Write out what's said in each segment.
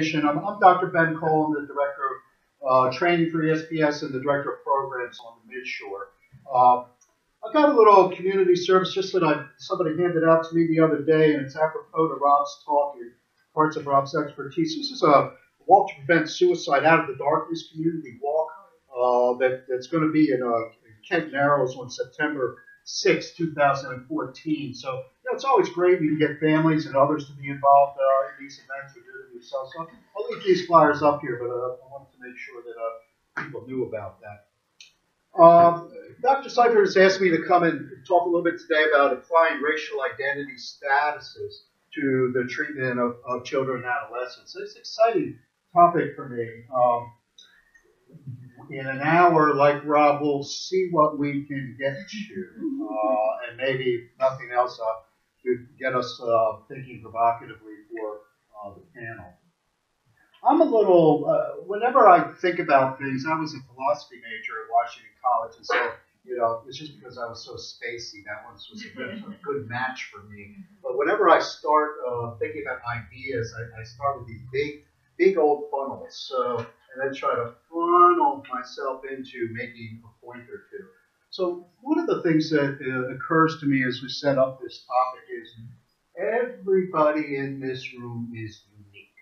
I'm Dr. Ben Cole. I'm the Director of Training for ESPS and the Director of Programs on the Midshore. I've got a little community service just that somebody handed out to me the other day, and it's apropos to Rob's talk and parts of Rob's expertise. This is a walk to prevent suicide out of the darkness community walk that's going to be in Kent Narrows on September 6, 2014. So, it's always great when you get families and others to be involved in these events or do them yourself. So I'll leave these flyers up here, but I wanted to make sure that people knew about that. Dr. Seifert has asked me to come and talk a little bit today about applying racial identity statuses to the treatment of children and adolescents. So it's an exciting topic for me. In an hour, like Rob, we'll see what we can get to, and maybe nothing else to get us thinking provocatively for the panel. I'm a little, whenever I think about things, I was a philosophy major at Washington College, and so, it's just because I was so spacey, that one was a good match for me. But whenever I start thinking about ideas, I start with these big old funnels. So, and then try to funnel myself into making a point or two. So one of the things that occurs to me as we set up this topic is everybody in this room is unique.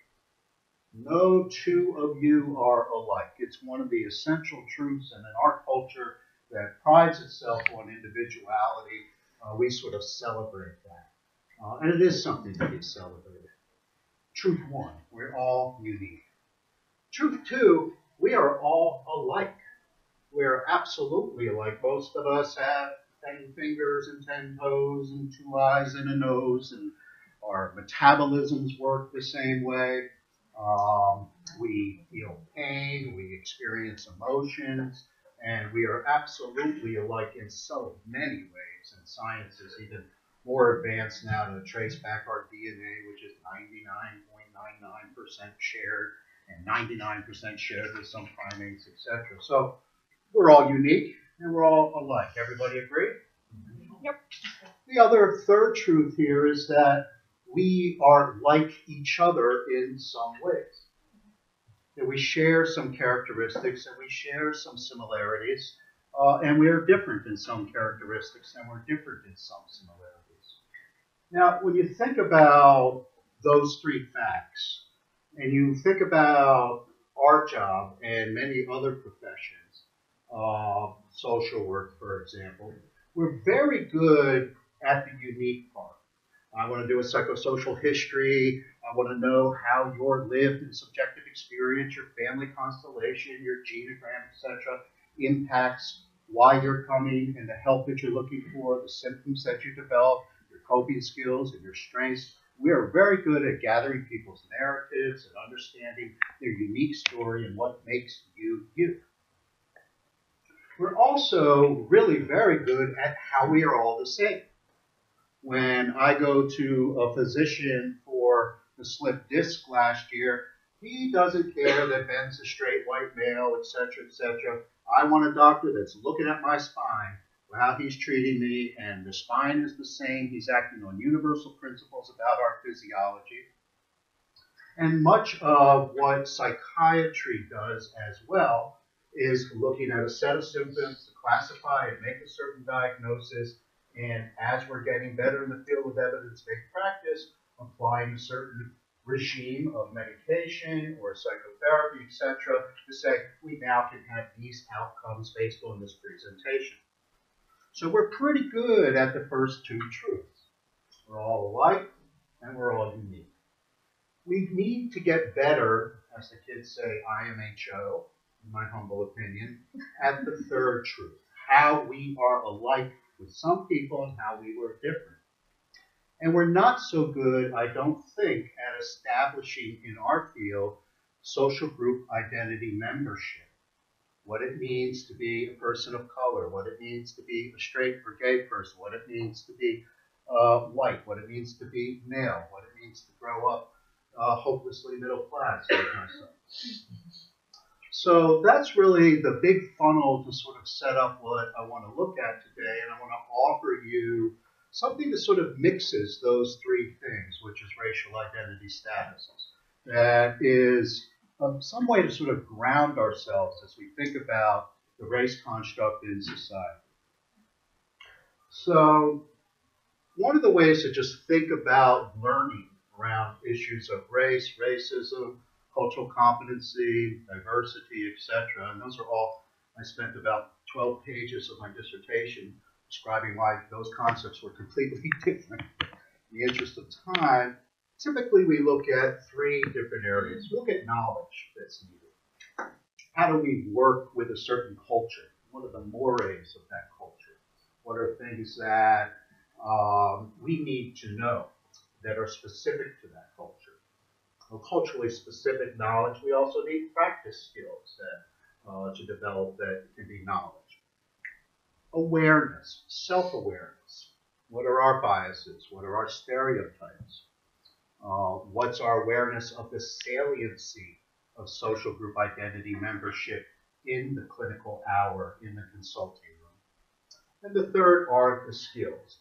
No two of you are alike. It's one of the essential truths, and in our culture that prides itself on individuality, we sort of celebrate that. And it is something to be celebrated. Truth one, we're all unique. Truth two, we are all alike. We're absolutely alike. Most of us have 10 fingers and 10 toes and 2 eyes and a nose, and our metabolisms work the same way. We feel pain, we experience emotions, and we are absolutely alike in so many ways. And science is even more advanced now to trace back our DNA, which is 99.99% shared and 99% shared with some primates, etc. So we're all unique and we're all alike. Everybody agree? Yep. The other third truth here is that we are like each other in some ways. That we share some characteristics and we share some similarities, and we are different in some characteristics and we're different in some similarities. Now, when you think about those three facts, and you think about our job and many other professions, social work, for example, we're very good at the unique part. I want to do a psychosocial history. I want to know how your lived and subjective experience, your family constellation, your genogram, etc., impacts why you're coming and the help that you're looking for, the symptoms that you develop, your coping skills and your strengths. We are very good at gathering people's narratives and understanding their unique story and what makes you you. We're also really very good at how we are all the same. When I go to a physician for the slip disc last year, he doesn't care that Ben's a straight white male, etc., etc. I want a doctor that's looking at my spine, how he's treating me, and the spine is the same. He's acting on universal principles about our physiology. And much of what psychiatry does as well is looking at a set of symptoms to classify and make a certain diagnosis. And as we're getting better in the field of evidence-based practice, applying a certain regime of medication or psychotherapy, etc., to say we now can have these outcomes based on this presentation. So we're pretty good at the first two truths. We're all alike and we're all unique. We need to get better, as the kids say, IMHO, in my humble opinion, at the third truth, how we are alike with some people and how we were different. And we're not so good, I don't think, at establishing in our field social group identity membership. What it means to be a person of color, what it means to be a straight or gay person, what it means to be white, what it means to be male, what it means to grow up hopelessly middle class like myself. So that's really the big funnel to sort of set up what I want to look at today, and I want to offer you something that sort of mixes those three things, which is racial identity statuses. that is some way to sort of ground ourselves as we think about the race construct in society. So one of the ways to just think about learning around issues of race, racism, cultural competency, diversity, etc., and those are all, I spent about 12 pages of my dissertation describing why those concepts were completely different. In the interest of time, typically we look at three different areas. We look at knowledge that's needed. How do we work with a certain culture? What are the mores of that culture? What are things that we need to know that are specific to that culture? Well, culturally specific knowledge, we also need practice skills that, to develop that can be knowledge. Awareness, self-awareness. What are our biases? What are our stereotypes? What's our awareness of the saliency of social group identity membership in the clinical hour, in the consulting room? And the third are the skills.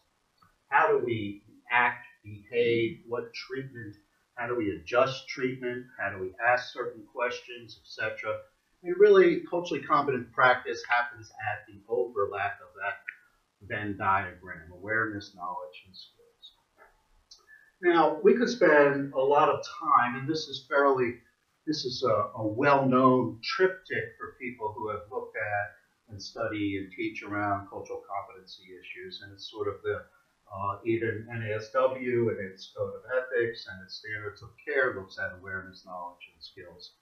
How do we act, behave, what treatment, how do we adjust treatment, how do we ask certain questions, etc. And really, culturally competent practice happens at the overlap of that Venn diagram, awareness, knowledge, and skills. Now, we could spend a lot of time, and this is a well-known triptych for people who have looked at and study and teach around cultural competency issues, and it's sort of the even NASW and its code of ethics and its standards of care looks at awareness, knowledge, and skills.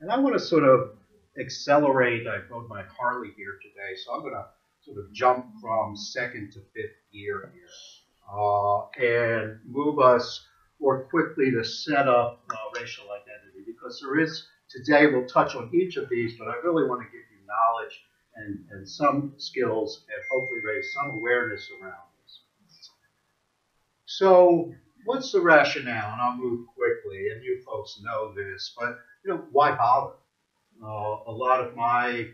And I want to sort of accelerate. I rode my Harley here today, so I'm going to sort of jump from second to fifth gear here and move us more quickly to set up racial identity, because there is, today we'll touch on each of these, but I really want to give you knowledge and some skills and hopefully raise some awareness around this. So what's the rationale? And I'll move quickly, and you folks know this, but why bother? A lot of my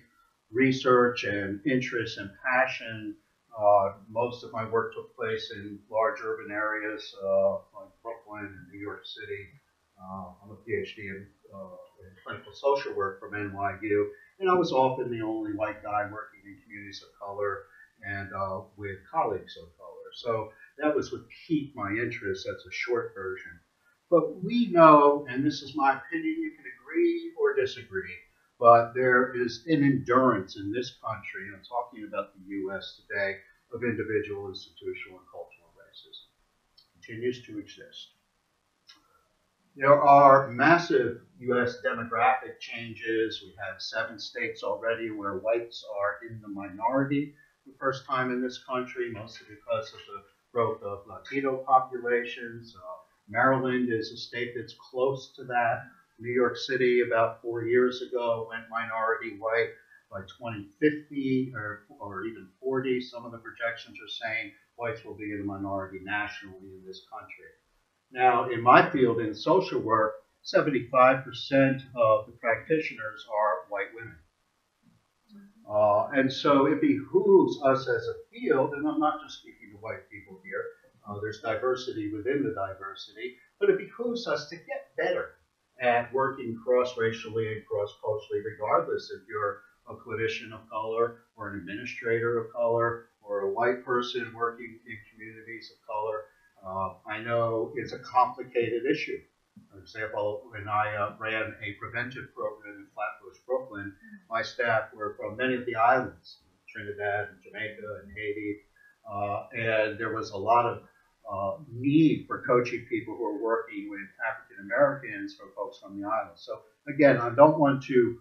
research and interest and passion, most of my work took place in large urban areas like Brooklyn and New York City. I'm a PhD in clinical social work from NYU, and I was often the only white guy working in communities of color and with colleagues of color. So that was what piqued my interest. That's a short version. But we know, and this is my opinion, you can agree or disagree, but there is an endurance in this country, and I'm talking about the U.S. today, of individual, institutional, and cultural racism. It continues to exist. There are massive U.S. demographic changes. We have 7 states already where whites are in the minority for the first time in this country, mostly because of the growth of Latino populations. Maryland is a state that's close to that. New York City about 4 years ago went minority white. By 2050 or even 40, some of the projections are saying whites will be in the minority nationally in this country. Now, in my field in social work, 75% of the practitioners are white women. And so it behooves us as a field, and I'm not just speaking to white people here, there's diversity within the diversity, but it behooves us to get better at working cross-racially and cross-culturally, regardless if you're a clinician of color or an administrator of color or a white person working in communities of color. I know it's a complicated issue. For example, when I ran a preventive program in Flatbush, Brooklyn, my staff were from many of the islands, Trinidad and Jamaica and Haiti, and there was a lot of need for coaching people who are working with African Americans or folks from the islands. So again, I don't want to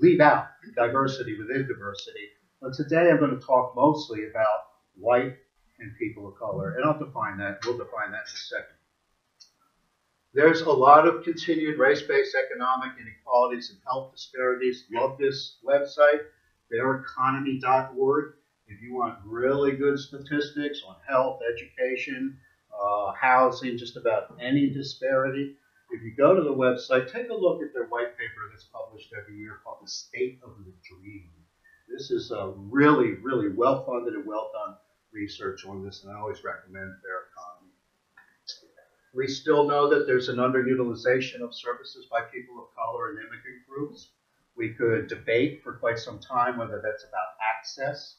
leave out diversity within diversity, but today I'm going to talk mostly about white and people of color, and I'll define that. We'll define that in a second. There's a lot of continued race-based economic inequalities and health disparities. Love this website, faireconomy.org. If you want really good statistics on health, education, housing, just about any disparity, if you go to the website, take a look at their white paper that's published every year called The State of the Dream. This is a really, really well-funded and well-done research on this, and I always recommend Fair Economy. We still know that there's an underutilization of services by people of color and immigrant groups. We could debate for quite some time whether that's about access.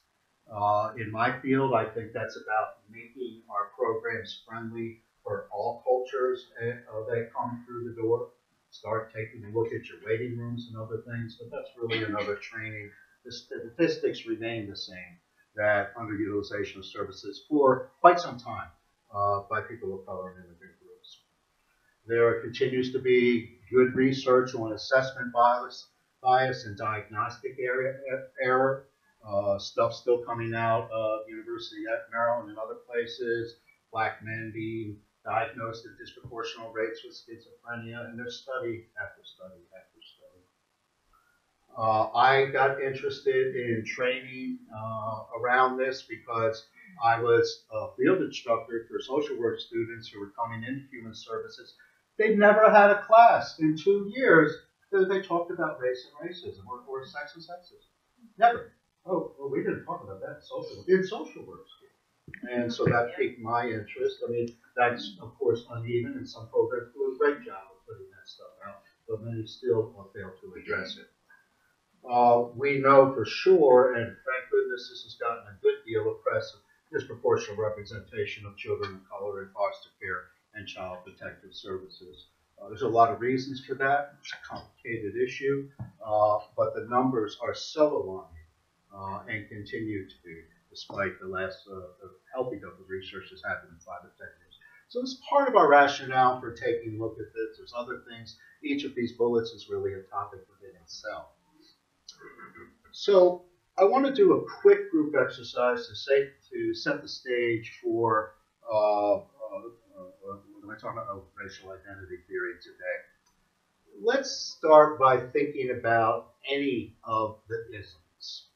In my field, I think that's about making our programs friendly for all cultures that come through the door. Start taking a look at your waiting rooms and other things, but that's really another training. The statistics remain the same, that underutilization of services for quite some time by people of color and immigrant groups. There continues to be good research on assessment bias and diagnostic error. Stuff still coming out of University of Maryland and other places, black men being diagnosed at disproportional rates with schizophrenia, and there's study after study after study. I got interested in training around this because I was a field instructor for social work students who were coming into human services. They'd never had a class in 2 years that they talked about race and racism or sex and sexism. Never. Oh, well, we didn't talk about that in social work school. And so that piqued my interest. I mean, that's, of course, uneven, and some programs do a great job of putting that stuff out, but many still fail to address it. We know for sure, and thank goodness this has gotten a good deal of press, of disproportionate representation of children of color in foster care and child protective services. There's a lot of reasons for that. It's a complicated issue, but the numbers are so alarming and continue to be, despite the last healthy dose of research that's happened in 5 or 10 years. So it's part of our rationale for taking a look at this. There's other things. Each of these bullets is really a topic within itself. So I want to do a quick group exercise to set the stage for when I talk about racial identity theory today. Let's start by thinking about any of the isms.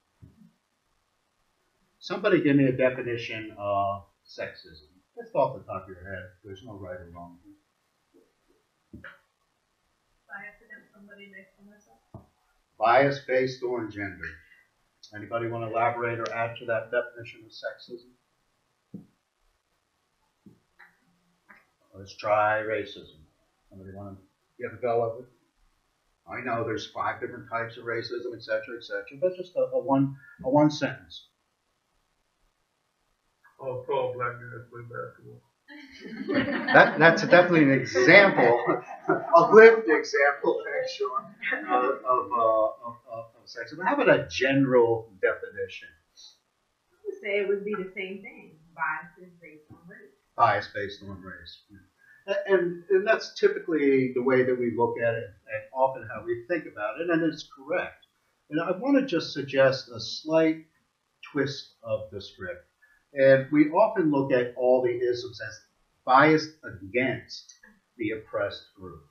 Somebody give me a definition of sexism. Just off the top of your head. There's no right or wrong. Bias against somebody based on themselves. Bias based on gender. Anybody want to elaborate or add to that definition of sexism? Let's try racism. Somebody want to give a go of it? I know there's 5 different types of racism, etc., but just a one sentence. All tall black guys play basketball. That's definitely an example, a lived example, thanks, Sean, of sexism. How about a general definition? I would say it would be the same thing. Bias is based on race. Bias based on race. And that's typically the way that we look at it and often how we think about it, and it's correct. And I want to just suggest a slight twist of the script. And we often look at all the isms as biased against the oppressed group.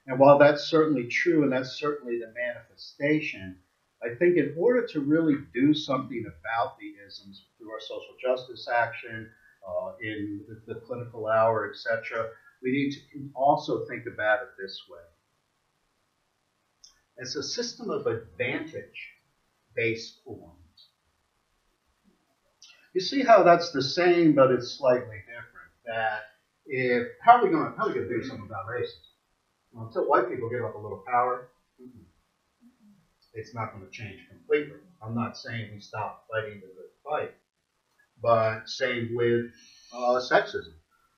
And while that's certainly true, and that's certainly the manifestation, I think in order to really do something about the isms through our social justice action, in the clinical hour, etc., we need to also think about it this way. It's a system of advantage based on. You see how that's the same, but it's slightly different. That how are we going to do something about racism? Well, until white people give up a little power, it's not going to change completely. I'm not saying we stop fighting the good fight, but same with sexism.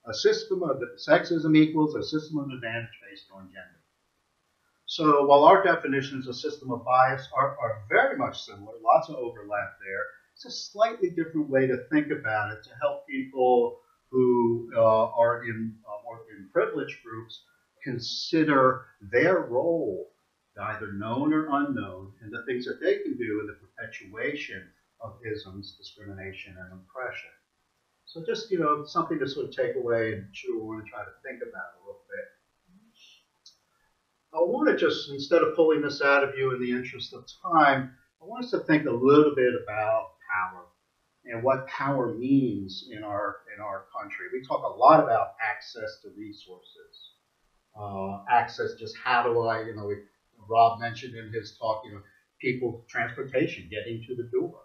A system of sexism equals a system of advantage based on gender. So while our definitions of system of bias are very much similar, lots of overlap there, it's a slightly different way to think about it to help people who are in more in privileged groups consider their role, either known or unknown, and the things that they can do in the perpetuation of isms, discrimination, and oppression. So just, something to sort of take away and chew on and try to think about a little bit. I want to just, instead of pulling this out of you in the interest of time, I want us to think a little bit about power and what power means in our country. We talk a lot about access to resources. Access, just how do I, Rob mentioned in his talk, people, transportation, getting to the door.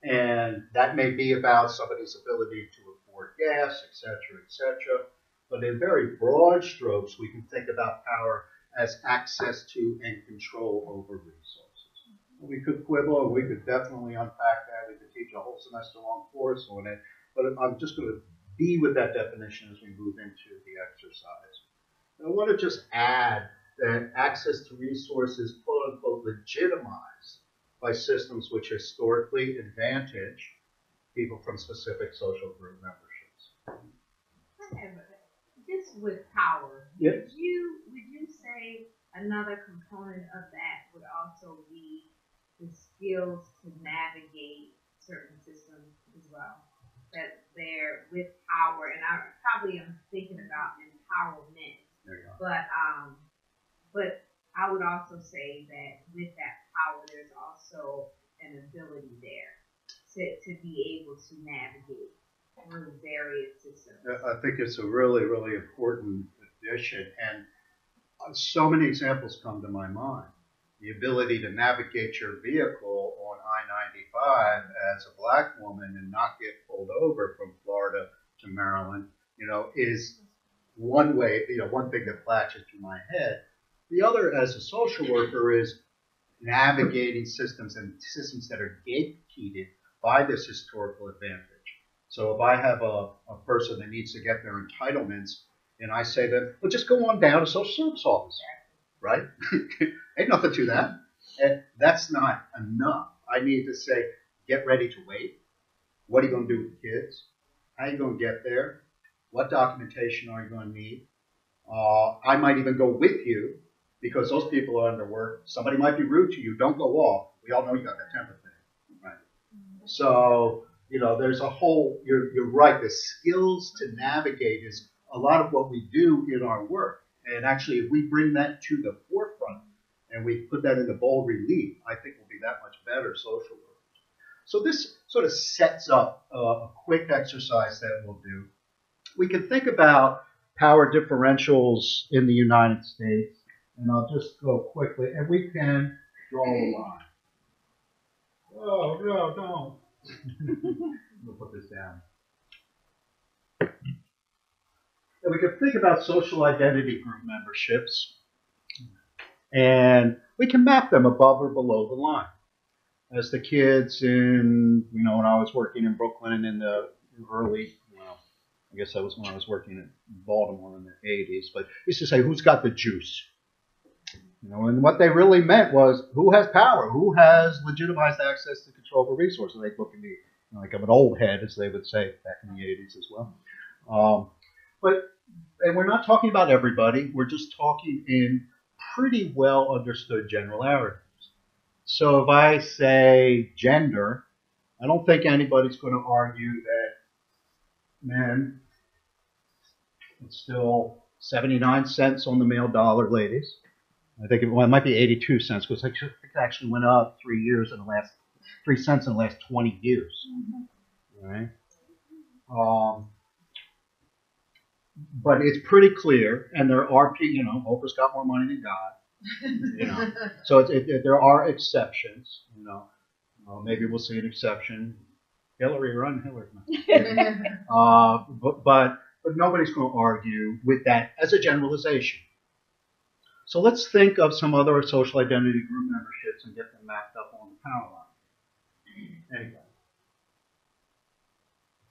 And that may be about somebody's ability to afford gas, et cetera, et cetera. But in very broad strokes, we can think about power as access to and control over resources. We could quibble, we could definitely unpack that. We could teach a whole semester-long course on it. But I'm just going to be with that definition as we move into the exercise. And I want to just add that access to resources, quote unquote, legitimized by systems which historically advantage people from specific social group memberships. Just with power, Yes. would you say another component of that would also be the skills to navigate certain systems as well? That they're with power, and I probably am thinking about empowerment. There you go. But I would also say that with that power, there's also an ability there to be able to navigate through various systems. I think it's a really, really important addition, and so many examples come to my mind. The ability to navigate your vehicle on I-95 as a black woman and not get pulled over from Florida to Maryland, is one way, one thing that flashes through my head. The other, as a social worker, is navigating systems that are gatekeeped by this historical advantage. So if I have a person that needs to get their entitlements, and I say that, well, just go on down to social service office, right? Ain't nothing to that. And that's not enough. I need to say, get ready to wait. What are you going to do with the kids? How are you going to get there? What documentation are you going to need? I might even go with you because those people are underworked. Somebody might be rude to you. Don't go off. We all know you got that temper thing, right? So, there's a whole, you're right, the skills to navigate is a lot of what we do in our work. And actually, if we bring that to the forefront and we put that into bold relief, I think we'll be that much better social workers. So this sort of sets up a quick exercise that we'll do. We can think about power differentials in the United States, and I'll just go quickly, and we can draw a line. Oh, no, don't. We'll put this down. And we can think about social identity group memberships, and we can map them above or below the line. As the kids when I was working in Brooklyn in the early, I guess that was when I was working in Baltimore in the 80s, but used to say, who's got the juice? And what they really meant was, who has power? Who has legitimized access to control over resources? They look at me like I'm an old head, as they would say back in the 80s as well. And we're not talking about everybody. We're just talking in pretty well understood generalities. So if I say gender, I don't think anybody's going to argue that men, it's still 79 cents on the male dollar, ladies. I think it might be 82 cents because it actually went up 3 cents in the last 20 years. Mm-hmm. Right? But it's pretty clear, and there are, Oprah's got more money than God. So there are exceptions. Maybe we'll see an exception. Hillary, run Hillary. But nobody's going to argue with that as a generalization. So let's think of some other social identity group memberships and get them mapped up on the power line. Anyway.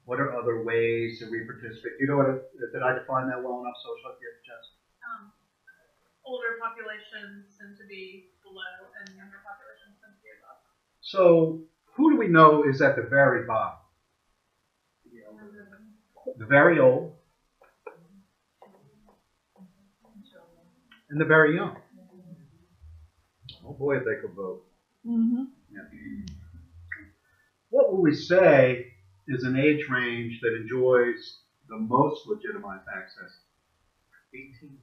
What are other ways that we participate? Did I define that well enough, social identity, Jess? Older populations tend to be below and younger populations tend to be above. So who do we know is at the very bottom? The very old. And the very young. Oh boy, if they could vote. Mm-hmm. Yeah. What will we say is an age range that enjoys the most legitimized access? 18 to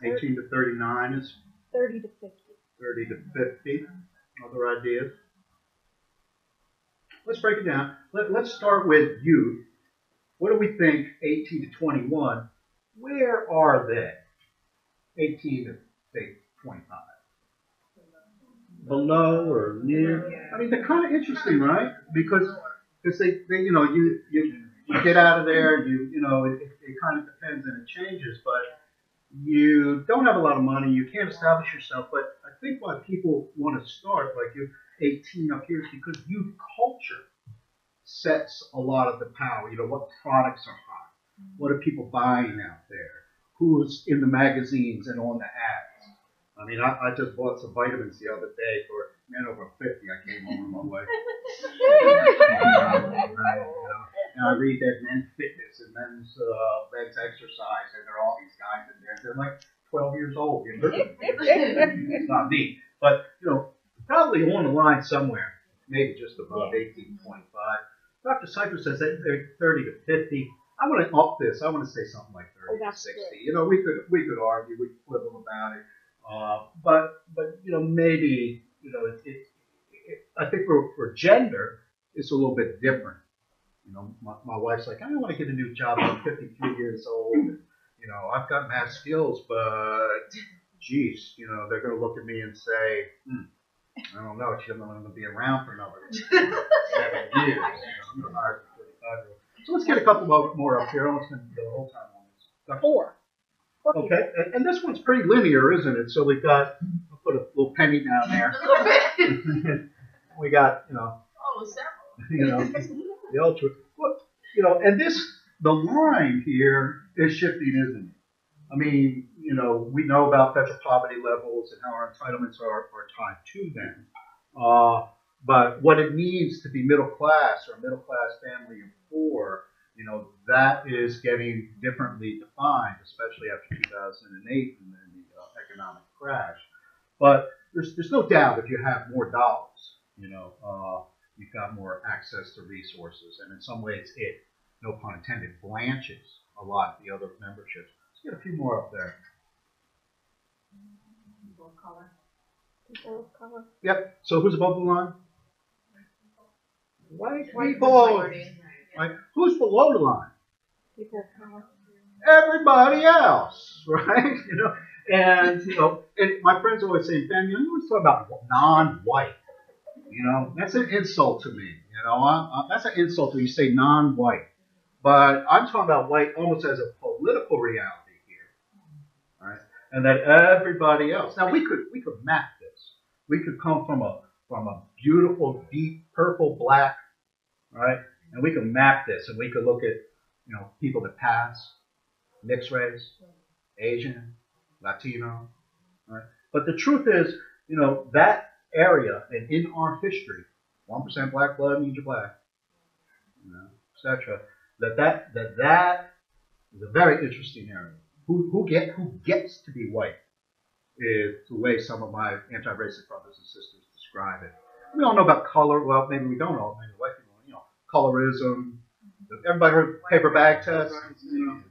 39. 18 to 39 is? 30 to 50. 30 to 50. Other ideas? Let's break it down. Let's start with youth. What do we think 18 to 21? Where are they? 18 to, say, 25. Below or near? I mean, they're kind of interesting, right? Because they You get out of there, you know, it kind of depends and it changes, but you don't have a lot of money, you can't establish yourself, but I think why people want to start, like you're 18 up here, is because youth culture sets a lot of the power. You know, what products are hot? What are people buying out there? Who's in the magazines and on the ads? I mean, I just bought some vitamins the other day for men over 50. I came home on my way. And I read that men's fitness and men's exercise, and there are all these guys in there. They're like 12 years old. You know? It's not me. But, you know, probably on the line somewhere, maybe just above 18.5. Dr. Cypher says that they're 30 to 50. I want to up this. I want to say something like 30 to 60. Good. You know, we could argue, we could quibble about it. But you know, maybe, you know, I think for gender, it's a little bit different. You know, my wife's like, I don't want to get a new job. I'm 53 years old. And, you know, I've got math skills, but geez, you know, they're going to look at me and say, I don't know, she's not going to be around for another 7 years. You know, I'm going to hire a 35-year-old. So let's get a couple more up here. I won't spend the whole time on this. 4. Okay, and this one's pretty linear, isn't it? So we've got, I'll put a little penny down there. We got, you know, you know, the ultra. Look, you know, and the line here is shifting, isn't it? I mean, you know, we know about federal poverty levels and how our entitlements are tied to them. But what it means to be middle class or a middle class family of 4, you know, that is getting differently defined, especially after 2008 and then the economic crash. But there's no doubt if you have more dollars, you know, you've got more access to resources, and in some ways it, no pun intended, blanches a lot of the other memberships. Let's get a few more up there. People of color. People of color. Yep. So who's above the line? White people. Right. Who's below the line? People of color. Everybody else, right? You know, and you know, and my friends always say, Ben, you always talk about non-white. You know, that's an insult to me. You know, that's an insult when you say non-white. But I'm talking about white almost as a political reality here, right? And that everybody else. Now we could map this. We could come from a beautiful deep purple black, right? And we could map this, and we could look at, you know, people that pass, mixed race, Asian, Latino, right? But the truth is, you know, that area and in our history, 1% black blood means you're black, you know, etc. That is a very interesting area. Who gets to be white is the way some of my anti-racist brothers and sisters describe it. We all know about color. Well, maybe we don't all. Maybe white people, you know, colorism. Everybody heard paper bag test. You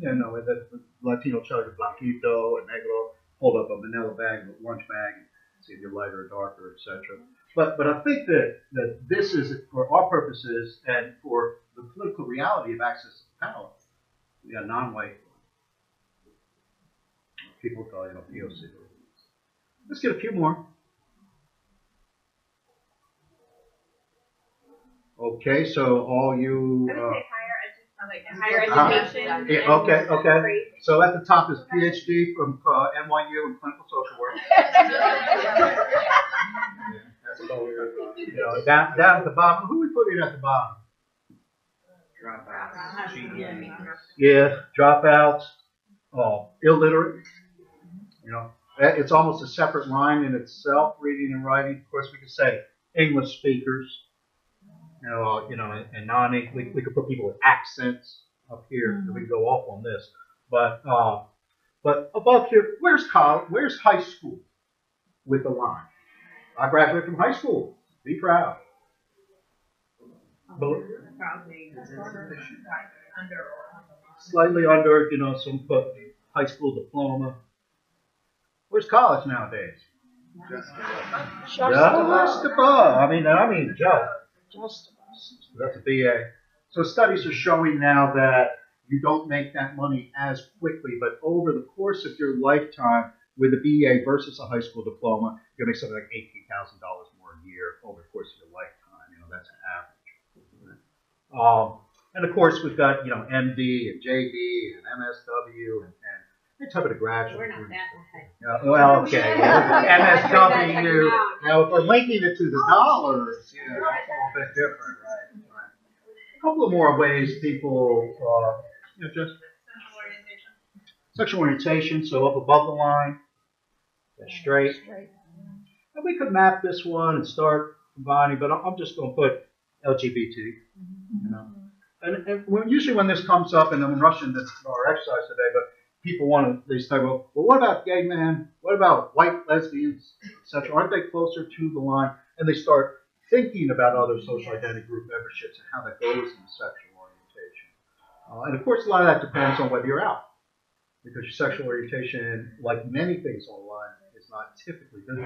know, the Latino charge of blanquito and negro. Hold up a manila bag, a lunch bag, and see if you're lighter or darker, etc. But I think that this is, for our purposes and for the political reality of access to power, we got non-white people call, you know, POC. Let's get a few more. Okay, so all you. Higher education. Yeah, okay. So at the top is PhD from NYU in clinical social work. That's all we're, you know, down at the bottom. Who we putting at the bottom? Dropouts. Yeah, dropouts. Illiterate. You know, it's almost a separate line in itself, reading and writing. Of course, we could say English speakers. You know, and non-English. We could put people with accents up here, and we can go off on this. But above here, where's college? Where's high school with the line? I graduated from high school. Be proud. Slightly under, you know, some high school diploma. Where's college nowadays? Just above. I mean, just. That's a BA. So studies are showing now that you don't make that money as quickly, but over the course of your lifetime with a BA versus a high school diploma, you'll make something like $18,000 more a year over the course of your lifetime. You know, that's an average. And of course, we've got, MD and JD and MSW and any type of the graduate. We're not that high. Well, okay. MSW. Now, if we're linking it to the dollars, it's a little bit different, right? A couple of more ways people, just Sexual orientation. sexual orientation. So up above the line, that's straight. Straight. And we could map this one and start combining, but I'm just going to put LGBT. And usually when this comes up, and I'm rushing this our exercise today, but people they say, well, what about gay men? What about white lesbians, etc.? Aren't they closer to the line? And they start thinking about other social identity group memberships and how that goes in sexual orientation. And of course, a lot of that depends on whether you're out, because your sexual orientation, like many things online, is not typically visible.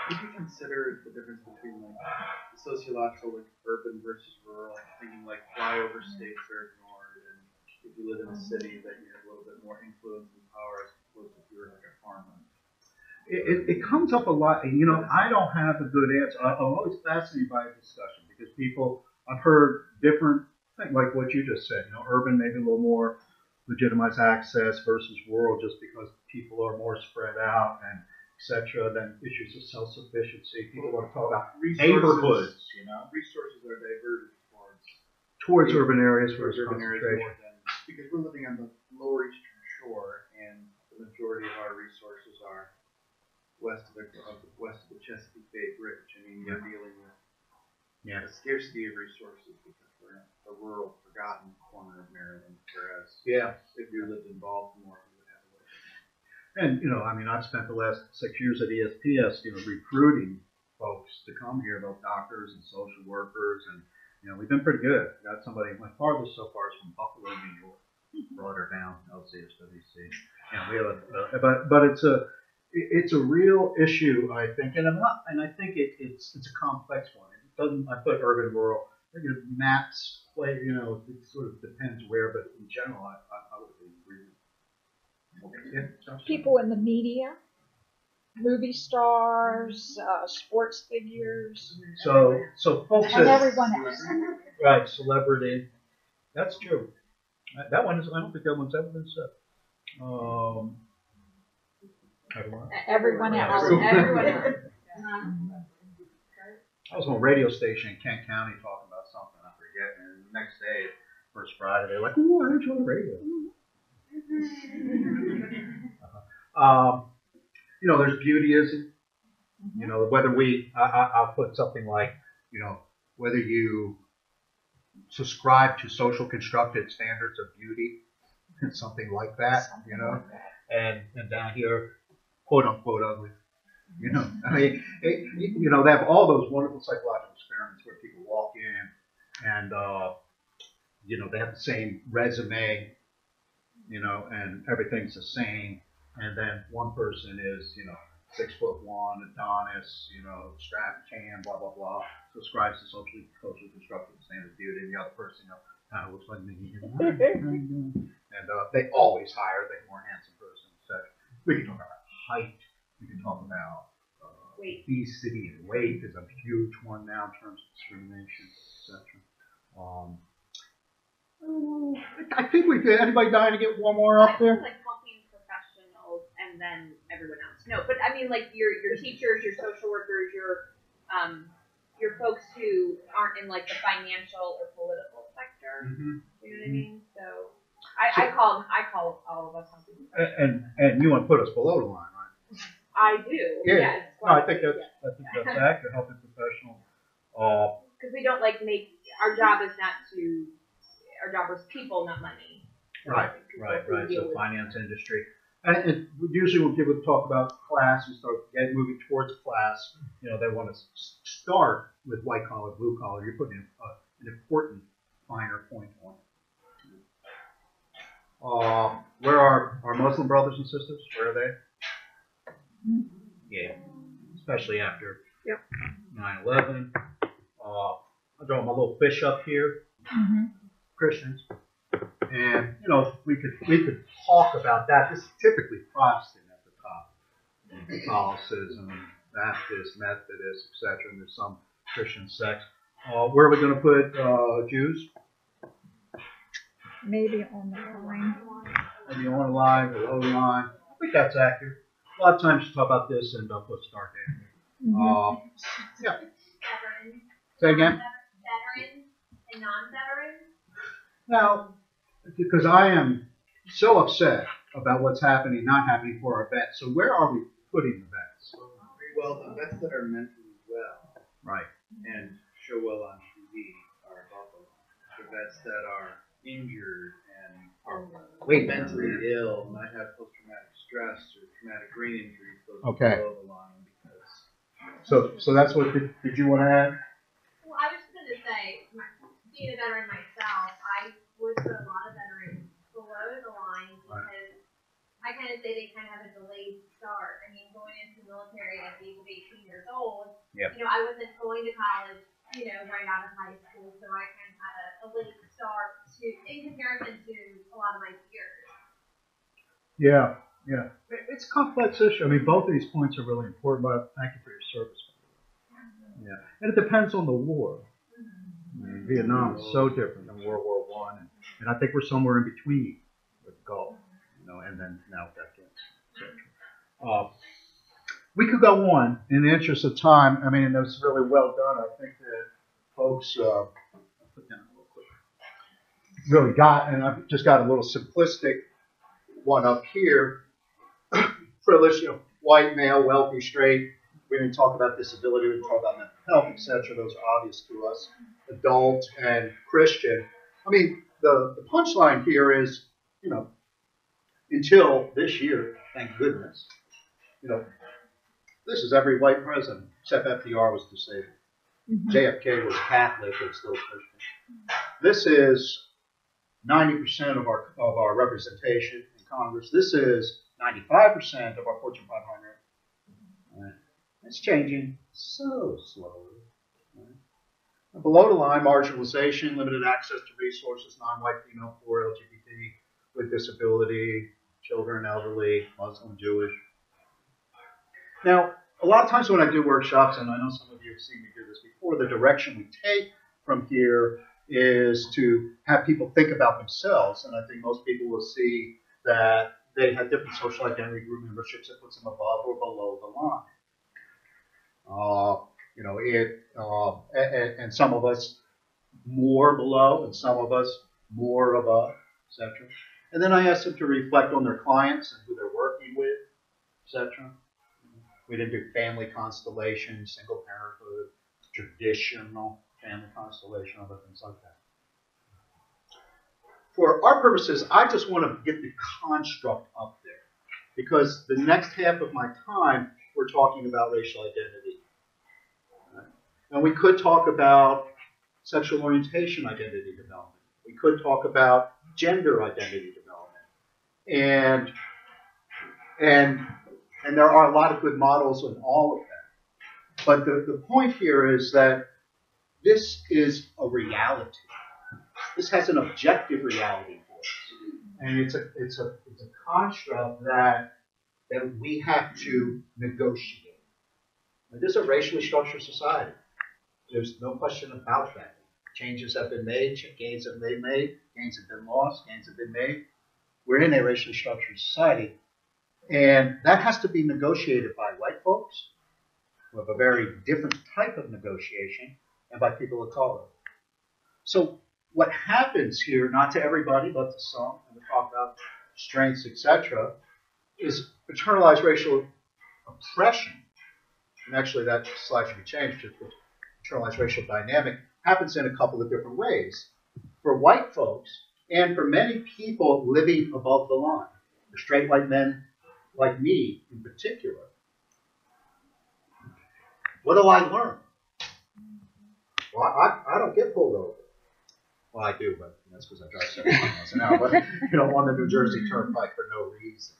Would you consider the difference between the sociological, urban versus rural, thinking flyover states are ignored, and if you live in a city that you have a little bit more influence and power as opposed to if you were a farmland? It comes up a lot, and I don't have a good answer. I'm always fascinated by a discussion because I've heard different things, like what you just said. Urban maybe a little more legitimized access versus rural, just because people are more spread out and etc. Then issues of self-sufficiency. People want to talk about neighborhoods. Resources are diverted Towards urban areas towards versus urban areas concentration. more than, because we're living on the lower eastern shore, and the majority of our resources are west of the Chesapeake Bay Bridge. I mean, you're dealing with a scarcity of resources because we're in a rural, forgotten corner of Maryland. Whereas, if you lived in Baltimore, you would have a little bit more. And I've spent the last 6 years at ESPS, recruiting folks to come here, both doctors and social workers, and we've been pretty good. Got somebody. My farthest so far is from Buffalo, New York. Brought her down, LCSWC. We have but it's a real issue, I think, and I think it's a complex one. It doesn't. I put urban, rural. Maps play. It sort of depends where, but in general, I would agree. People in the media, movie stars, sports figures, So folks and that everyone else. right, celebrity. That's true. That one is. I don't think that one's ever been said. Everyone else. Everyone else. I was on a radio station in Kent County talking about something I forget, and the next day, first Friday, they're like, "Oh, I heard you on the radio." There's beautyism. Whether I'll put something like, whether you subscribe to social constructed standards of beauty, and something like that, and down here, quote unquote ugly. They have all those wonderful psychological experiments where people walk in and, they have the same resume, and everything's the same. And then one person is, 6'1", Adonis, strapped, tan, blah, blah, blah, subscribes to socially constructed standards of beauty, and the other person, kind of looks like me. And they always hire the more handsome person. So we can talk about height. We can talk about obesity and weight is a huge one now in terms of discrimination, etc. I think we could. Anybody dying to get one more up there? Helping professionals and then everyone else. No, but I mean your teachers, your social workers, your folks who aren't in the financial or political sector. Mm-hmm. You know what I mean? So I call all of us helping professionals. And you want to put us below the line, right? I do. Yeah. Yes. No, I think that's accurate. Helping professional. Because we don't make our job is people, not money. Right. So finance industry. And usually when people talk about class and start moving towards class, they want to start with white collar, blue collar. You're putting an important finer point on it. Where are our Muslim brothers and sisters? Where are they? Yeah, especially after 9/11. I'll draw my little fish up here. Mm-hmm. Christians. And we could talk about that. This is typically Protestant at the top. Catholicism, Baptist, Methodist, etc. And there's some Christian sects. Where are we going to put Jews? Maybe on the line. Maybe on the line, below the line. I think that's accurate. A lot of times you talk about this and put start there. Mhm. Yeah. Veterans. Say again. Veterans and non-veterans. Now, because I am so upset about what's happening, not happening for our vets. So where are we putting the vets? Well, the vets that are mentally well Right. and show well on TV are above the line. The vets that are injured and are mentally ill, might have post-traumatic stress or traumatic brain injuries, those Okay. are below the line because So that's what did you want to add? Well, I was just going to say, being a veteran myself, I would put a lot of veterans below the line because I kind of say they kind of have a delayed start. I mean, going into the military at the age of 18 years old, Yep. I wasn't going to college, right out of high school, so I kind of had a late start in comparison to a lot of my peers. Yeah. It's a complex issue. I mean, both of these points are really important, but thank you for your service. Yeah. And it depends on the war. I mean, Vietnam is so different than World War I, and I think we're somewhere in between with Gulf, and then now Afghanistan. We could go on. In the interest of time, I mean, it was really well done. I think that folks I'll put down real quick, really got, and I've just got a little simplistic one up here. Privileged, white, male, wealthy, straight. We didn't talk about disability. We didn't talk about mental health, etc. Those are obvious to us. Adult and Christian. I mean, the punchline here is, until this year, thank goodness, this is every white president except FDR was disabled. Mhm. JFK was Catholic but still Christian. This is 90% of our representation in Congress. This is 95% of our Fortune 500. Right? It's changing so slowly. Right? Below the line, marginalization, limited access to resources, non-white, female, poor, LGBT with disability, children, elderly, Muslim, Jewish. Now, a lot of times when I do workshops, and I know some of you have seen me do this before, the direction we take from here is to have people think about themselves. And I think most people will see that they have different social identity group memberships that puts them above or below the line. And some of us more below, and some of us more above, etc. And then I ask them to reflect on their clients and who they're working with, etc. We didn't do family constellation, single parenthood, traditional family constellation, other things like that. For our purposes, I just want to get the construct up there, because the next half of my time, we're talking about racial identity. Right? And we could talk about sexual orientation identity development. We could talk about gender identity development. And there are a lot of good models in all of that. But the point here is that this is a reality. This has an objective reality for us. And it's a construct that we have to negotiate. And this is a racially structured society. There's no question about that. Changes have been made, gains have been made, gains have been lost, gains have been made. We're in a racially structured society. And that has to be negotiated by white folks, who have a very different type of negotiation, and by people of color. So what happens here, not to everybody, but to some, and we talk about strengths, etc., is internalized racial oppression. And actually that slide should be changed to internalized racial dynamic happens in a couple of different ways. For white folks, and for many people living above the line, for straight white men like me in particular, what do I learn? Well, I don't get pulled over. Well, I do, but that's because I drive 70 miles an hour. But on the New Jersey Turnpike for no reason.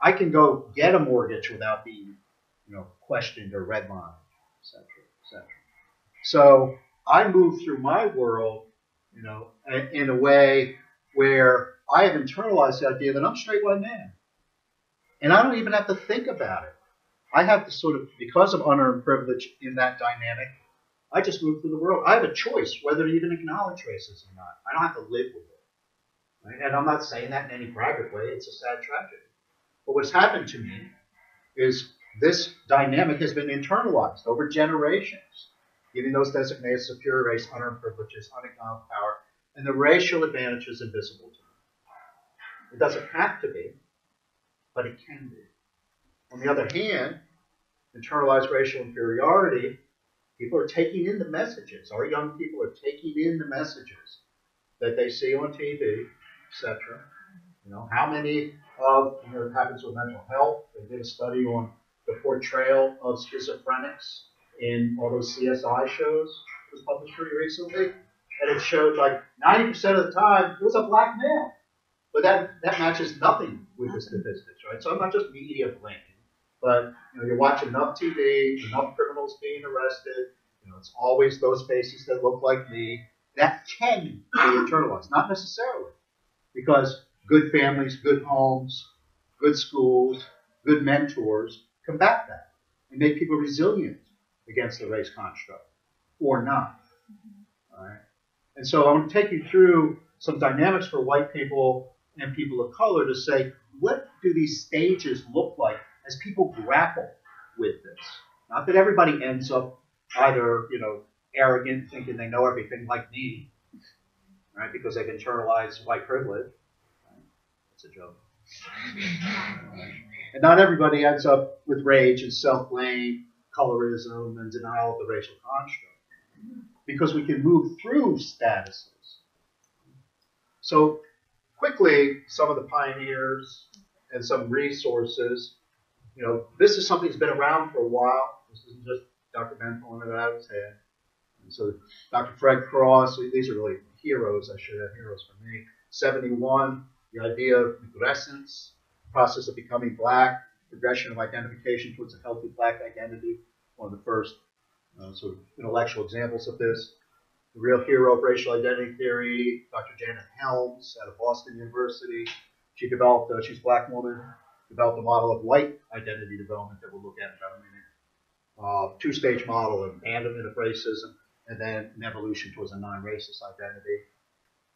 I can go get a mortgage without being, questioned or redlined, etc., etc. So I move through my world, in a way where I have internalized the idea that I'm a straight white man, and I don't even have to think about it. I have to sort of, because of unearned privilege in that dynamic, I just move through the world. I have a choice whether to even acknowledge racism or not. I don't have to live with it. Right? And I'm not saying that in any private way. It's a sad tragedy. But what's happened to me is this dynamic has been internalized over generations, giving those designated superior race unearned privileges, unacknowledged power, and the racial advantage is invisible to them. It doesn't have to be, but it can be. On the other hand, internalized racial inferiority, people are taking in the messages. Our young people are taking in the messages that they see on TV, etc. You know, how many of, you know, it happens with mental health. They did a study on the portrayal of schizophrenics in all those CSI shows. It was published pretty recently. And it showed like 90% of the time it was a black male. But that matches nothing with the statistics, right? So I'm not just media blaming, but you know, you watch enough TV, enough criminals being arrested, you know, it's always those faces that look like me. That can be internalized, not necessarily, because good families, good homes, good schools, good mentors combat that and make people resilient against the race construct, or not. All right? And so I want to take you through some dynamics for white people and people of color to say, what do these stages look like as people grapple with this? Not that everybody ends up either, you know, arrogant, thinking they know everything like me, right? Because they've internalized white privilege. Right? That's a joke. And not everybody ends up with rage and self-blame, colorism, and denial of the racial construct. Because we can move through statuses. So quickly, some of the pioneers and some resources. You know, this is something that's been around for a while. This isn't just Dr. Ben pulling it out of his head. And so Dr. Fred Cross, these are really heroes. I should have heroes for me. 71, the idea of regrescence, process of becoming black, progression of identification towards a healthy black identity. One of the first sort of intellectual examples of this. The real hero of racial identity theory, Dr. Janet Helms out of Boston University. She developed, she's a black woman, developed a model of white identity development that we'll look at in about a minute. Two-stage model of abandonment of racism, and then an evolution towards a non-racist identity.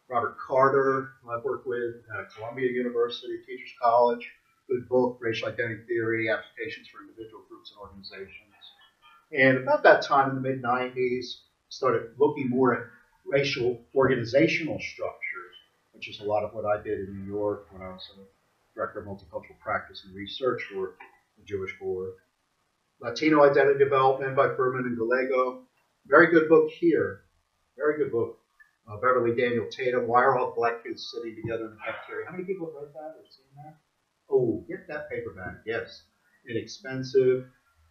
Robert Carter, who I've worked with at Columbia University, Teachers College, good book, Racial Identity Theory, Applications for Individual Groups and Organizations. And about that time in the mid-90s, started looking more at racial organizational structures, which is a lot of what I did in New York when I was a director of multicultural practice and research for the Jewish Board. Latino Identity Development by Furman and Gallego. Very good book here. Very good book. Beverly Daniel Tatum, Why Are All Black Kids Sitting Together in the Cafeteria? How many people have read that or seen that? Oh, get that paperback, yes. Inexpensive,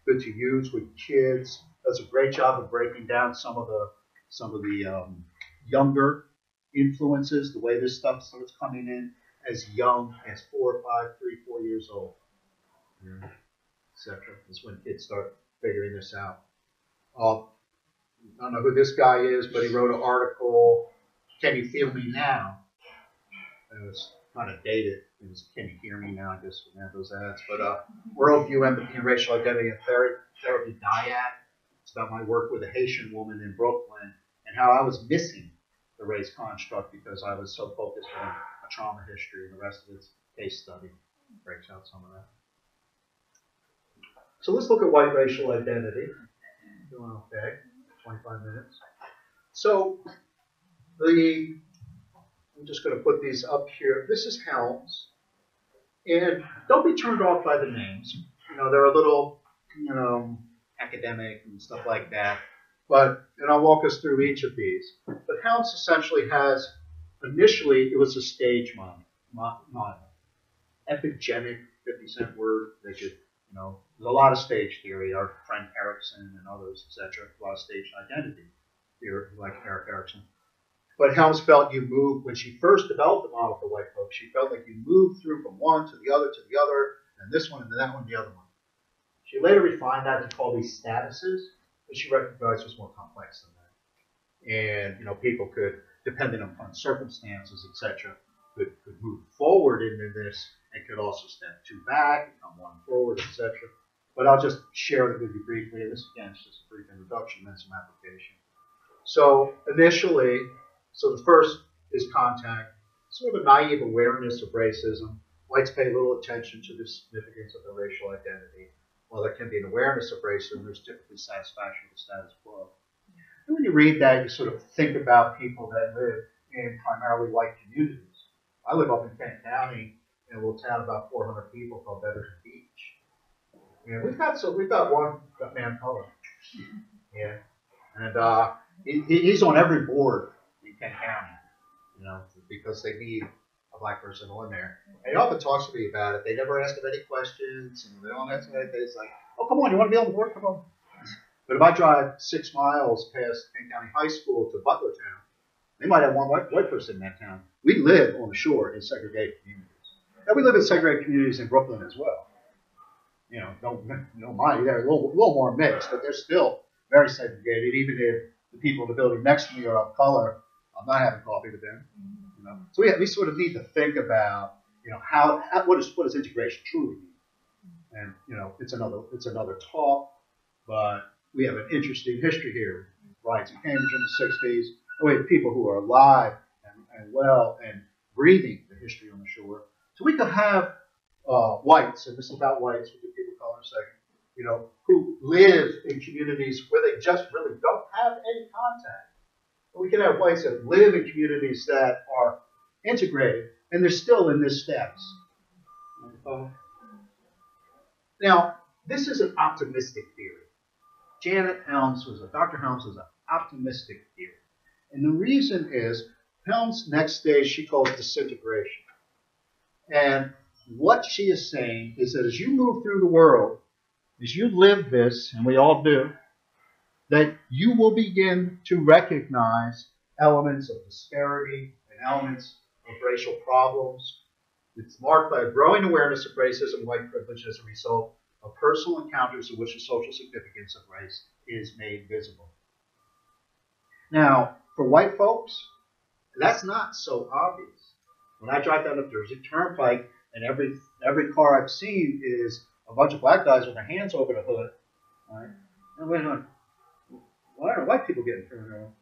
good to use with kids. Does a great job of breaking down some of the younger influences, the way this stuff starts coming in as young as 4 years old, etc. That's when kids start figuring this out. I don't know who this guy is, but he wrote an article, Can You Feel Me Now? And it was kind of dated. It was Can You Hear Me Now? I guess we had those ads. But Worldview, Empathy, and Racial Identity and Therapy Dyad. It's about my work with a Haitian woman in Brooklyn and how I was missing the race construct because I was so focused on a trauma history, and the rest of its case study breaks out some of that. So let's look at white racial identity. Doing okay, 25 minutes. So I'm just going to put these up here. This is Helms. And don't be turned off by the names. You know, they're a little, you know, academic and stuff like that. And I'll walk us through each of these. But Helms essentially has, initially, it was a stage model. Epigenic, 50-cent word. They could, you know, there's a lot of stage theory. Our friend Erickson and others, etc. A lot of stage identity theory, like Eric Erickson. But Helms felt you moved, when she first developed the model for white folks, she felt like you moved through from one to the other, and this one, and that one, and the other one. She later refined that to call these statuses, but she recognized it was more complex than that. And, you know, people could, depending upon circumstances, etc., could move forward into this and could also step two back, come one forward, etc. but I'll just share it with you briefly. And this, again, is just a brief introduction and some application. So initially, the first is contact, sort of a naive awareness of racism. Whites pay little attention to the significance of their racial identity. While there can be an awareness of racism, there's typically satisfaction with the status quo. And when you read that, you sort of think about people that live in primarily white communities. I live up in Kent County, in a little town about 400 people called Bedford Beach. And we've got one man of color. Yeah, and he's on every board in Kent County, you know, because they need a black person on there. And he often talks to me about it. They never ask him any questions, and they don't ask him anything. It's like, oh, come on, you want to be on the board? Come on. But if I drive 6 miles past Kent County High School to Butlertown, they might have one white person in that town. We live on the shore in segregated communities. And we live in segregated communities in Brooklyn as well. You know, don't mind, they're a little more mixed, but they're still very segregated. Even if the people in the building next to me are of color, I'm not having coffee with them. You know, so we sort of need to think about, you know, what does integration truly mean? And you know, it's another talk, but we have an interesting history here. Riots in Cambridge in the 60s. We have people who are alive and well and breathing the history on the shore. So we could have whites, and this is about whites, we'll give people color in a second, you know, who live in communities where they just really don't have any contact. We can have whites that live in communities that are integrated, and they're still in this status. Now, this is an optimistic theory. Dr. Helms was an optimistic theory. And the reason is, Helms' next stage she calls disintegration. And what she is saying is that as you move through the world, as you live this, and we all do, that you will begin to recognize elements of disparity and elements of racial problems. It's marked by a growing awareness of racism and white privilege as a result of personal encounters in which the social significance of race is made visible. Now, for white folks, that's not so obvious. When I drive down the Jersey Turnpike, and every car I've seen is a bunch of black guys with their hands over the hood, right? And wait a minute, why are white people getting turned around?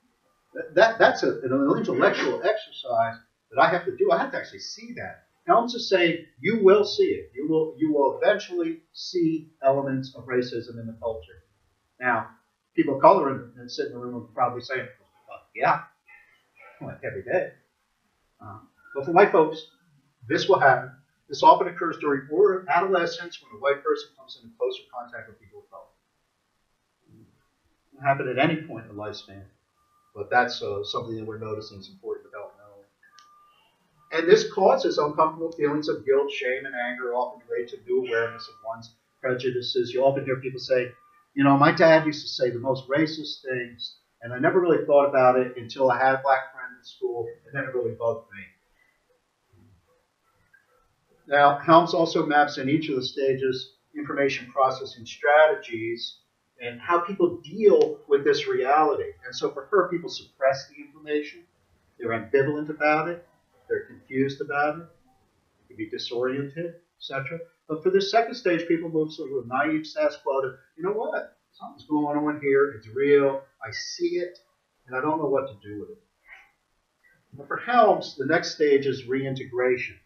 That's an intellectual exercise that I have to do. I have to actually see that. Helms is saying you will see it. You will eventually see elements of racism in the culture. Now, people of color and sit in the room are probably saying, yeah, like every day. But for white folks, this will happen. This often occurs during adolescence when a white person comes into closer contact with people of color. It can happen at any point in the lifespan, but that's something that we're noticing is important developmentally. And this causes uncomfortable feelings of guilt, shame, and anger, often related to new awareness of one's prejudices. You often hear people say, you know, my dad used to say the most racist things, and I never really thought about it until I had a black friend in school, and then it really bugged me. Now, Helms also maps in each of the stages information processing strategies and how people deal with this reality. And so for her, people suppress the information. They're ambivalent about it. They're confused about it. They can be disoriented, etc. But for this second stage, people move sort of a naive status quo to, you know what? Something's going on here. It's real. I see it, and I don't know what to do with it. But for Helms, the next stage is reintegration.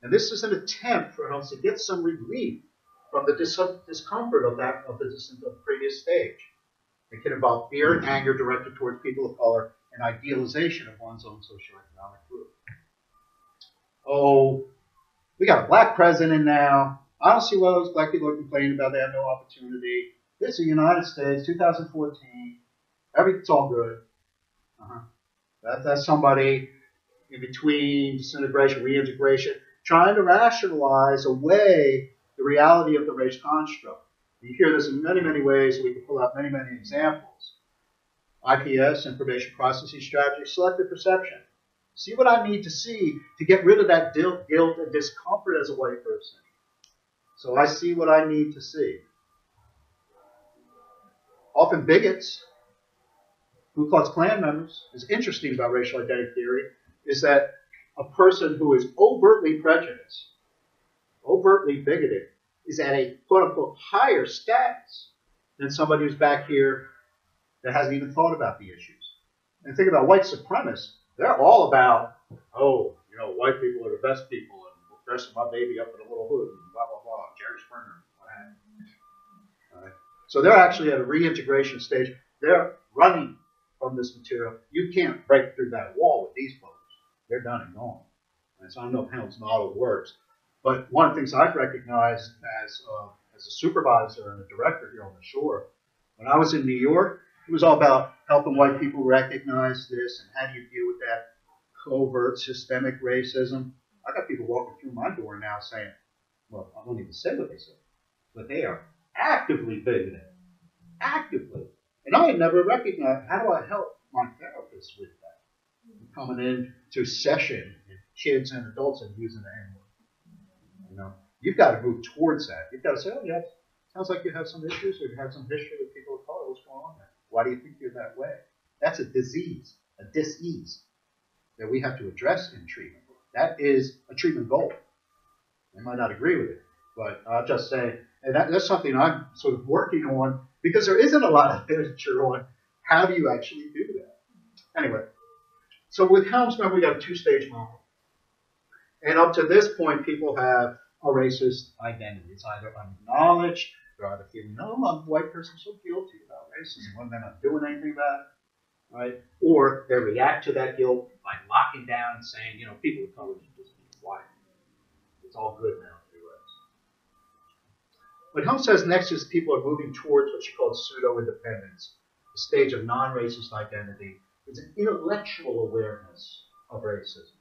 And this is an attempt for Helms to get some relief from the discomfort of the previous stage. It can involve fear and anger directed towards people of color and idealization of one's own socioeconomic group. Oh, we got a black president now. I don't see why those black people are complaining about they have no opportunity. This is the United States, 2014. It's all good. That's somebody in between disintegration, reintegration, trying to rationalize away the reality of the race construct. You hear this in many, many ways. We can pull out many, many examples. IPS, information processing strategy, selective perception. See what I need to see to get rid of that guilt and discomfort as a white person. So I see what I need to see. Often bigots, Ku Klux Klan members, is interesting about racial identity theory is that a person who is overtly prejudiced, overtly bigoted, is at a quote-unquote higher status than somebody who's back here that hasn't even thought about the issues. And think about white supremacists. They're all about, oh, you know, white people are the best people, and we'll dress my baby up in a little hood, and blah, blah, blah, Jerry Springer, what have you. All right. So they're actually at a reintegration stage. They're running from this material. You can't break through that wall with these folks. They're done and gone. And so I don't know if Hamilton's model works. But one of the things I've recognized as a supervisor and a director here on the shore, when I was in New York, it was all about helping white people recognize this and how do you deal with that covert systemic racism. I got people walking through my door now saying, well, I won't even say what they say, but they are actively bigoted. Actively. And I had never recognized, how do I help my therapist with that? Coming in to session, and kids and adults and using the N-word. You know, you've got to move towards that. You've got to say, oh, yeah, sounds like you have some issues or you have some history with people of color. What's going on there? Why do you think you're that way? That's a disease, a dis-ease that we have to address in treatment. That is a treatment goal. I might not agree with it, but I'll just say, and that's something I'm sort of working on because there isn't a lot of literature on how do you actually do that. Anyway, so with Helmsman, we got a two-stage model. And up to this point, people have a racist identity. It's either unacknowledged, they're either feeling, no, I'm a white person, so guilty about racism, when they're not doing anything about it, right? Or they react to that guilt by locking down and saying, you know, people of color should just be quiet. It's all good now in the U.S. What Helms says next is people are moving towards what she calls pseudo-independence, a stage of non-racist identity. It's an intellectual awareness of racism.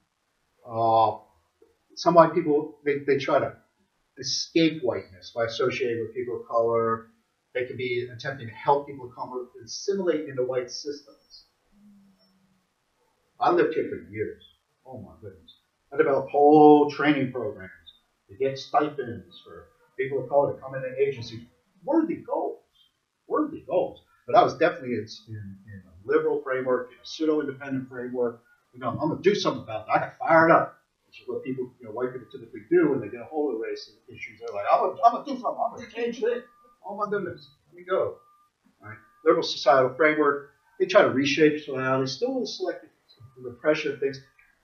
Some white people, they try to escape whiteness by associating with people of color. They could be attempting to help people of color assimilate into white systems. I lived here for years. Oh my goodness. I developed whole training programs to get stipends for people of color to come into agencies. Worthy goals. Worthy goals. But I was definitely in a liberal framework, in a pseudo-independent framework. You know, I'm going to do something about that. I got fired up. Which is what people, you know, white people typically do when they get a hold of race issues. They're like, I'm going to do something. I'm going to change this. Oh my goodness. Let me go. All right. Liberal societal framework. They try to reshape society. Still with selective repression of things.